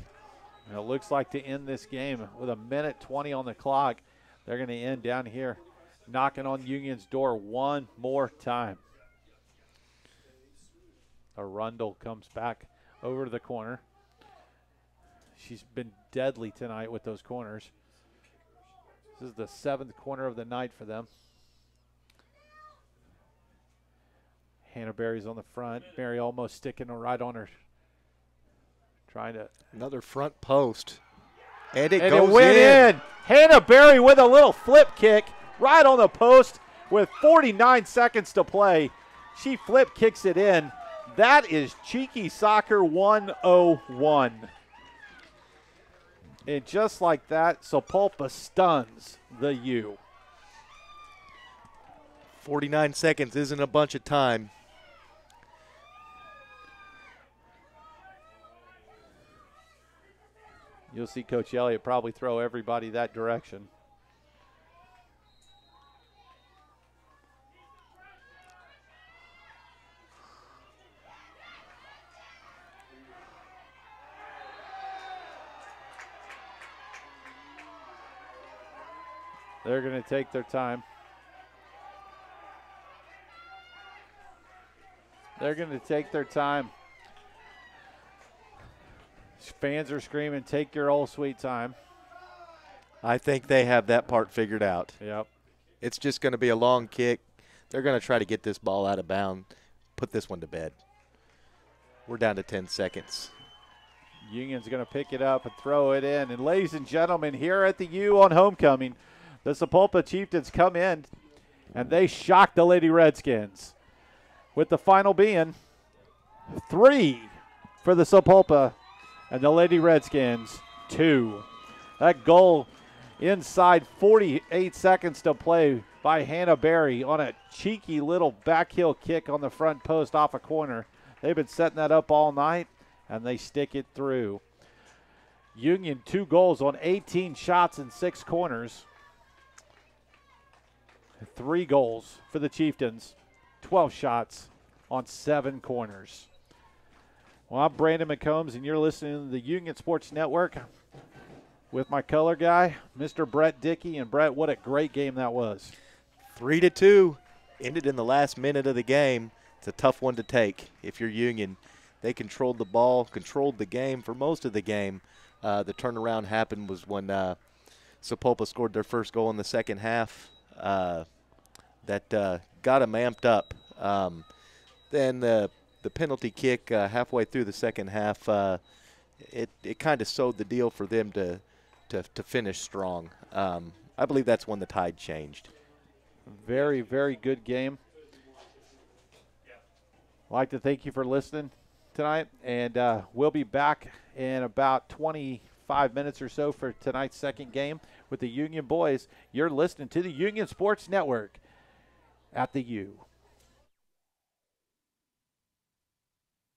Speaker 1: And it looks like to end this game with 1:20 on the clock, they're going to end down here, knocking on Union's door one more time. Arundel comes back over to the corner. She's been deadly tonight with those corners. This is the 7th corner of the night for them. Hannah Berry's on the front. Berry almost sticking right on her. Trying to.
Speaker 2: Another front post. And it
Speaker 1: goes in. Hannah Berry with a little flip kick right on the post with 49 seconds to play. She flip kicks it in. That is cheeky soccer 101. And just like that, Sapulpa stuns the U.
Speaker 2: 49 seconds isn't a bunch of time.
Speaker 1: You'll see Coach Elliott probably throw everybody that direction. They're going to take their time. They're going to take their time. Fans are screaming, take your old sweet time.
Speaker 2: I think they have that part figured out.
Speaker 1: Yep.
Speaker 2: It's just going to be a long kick. They're going to try to get this ball out of bounds, put this one to bed. We're down to 10 seconds.
Speaker 1: Union's going to pick it up and throw it in. And ladies and gentlemen, here at the U on homecoming, the Sapulpa Chieftains come in and they shock the Lady Redskins, with the final being 3 for the Sapulpa and the Lady Redskins 2. That goal inside 48 seconds to play by Hannah Berry on a cheeky little backheel kick on the front post off a corner. They've been setting that up all night, and they stick it through. Union 2 goals on 18 shots and 6 corners. 3 goals for the Chieftains, 12 shots on 7 corners. Well, I'm Brandon McCombs, and you're listening to the Union Sports Network with my color guy, Mr. Brett Dickey. And, Brett, what a great game that was.
Speaker 2: 3-2. Ended in the last minute of the game. It's a tough one to take if you're Union. They controlled the ball, controlled the game for most of the game. The turnaround happened was when Sapulpa scored their first goal in the second half. That got them amped up. Then the penalty kick halfway through the second half, it kind of sewed the deal for them to finish strong. I believe that's when the tide changed.
Speaker 1: Very, very good game. I'd like to thank you for listening tonight, and we'll be back in about 25 minutes or so for tonight's second game with the Union boys. You're listening to the Union Sports Network at the U.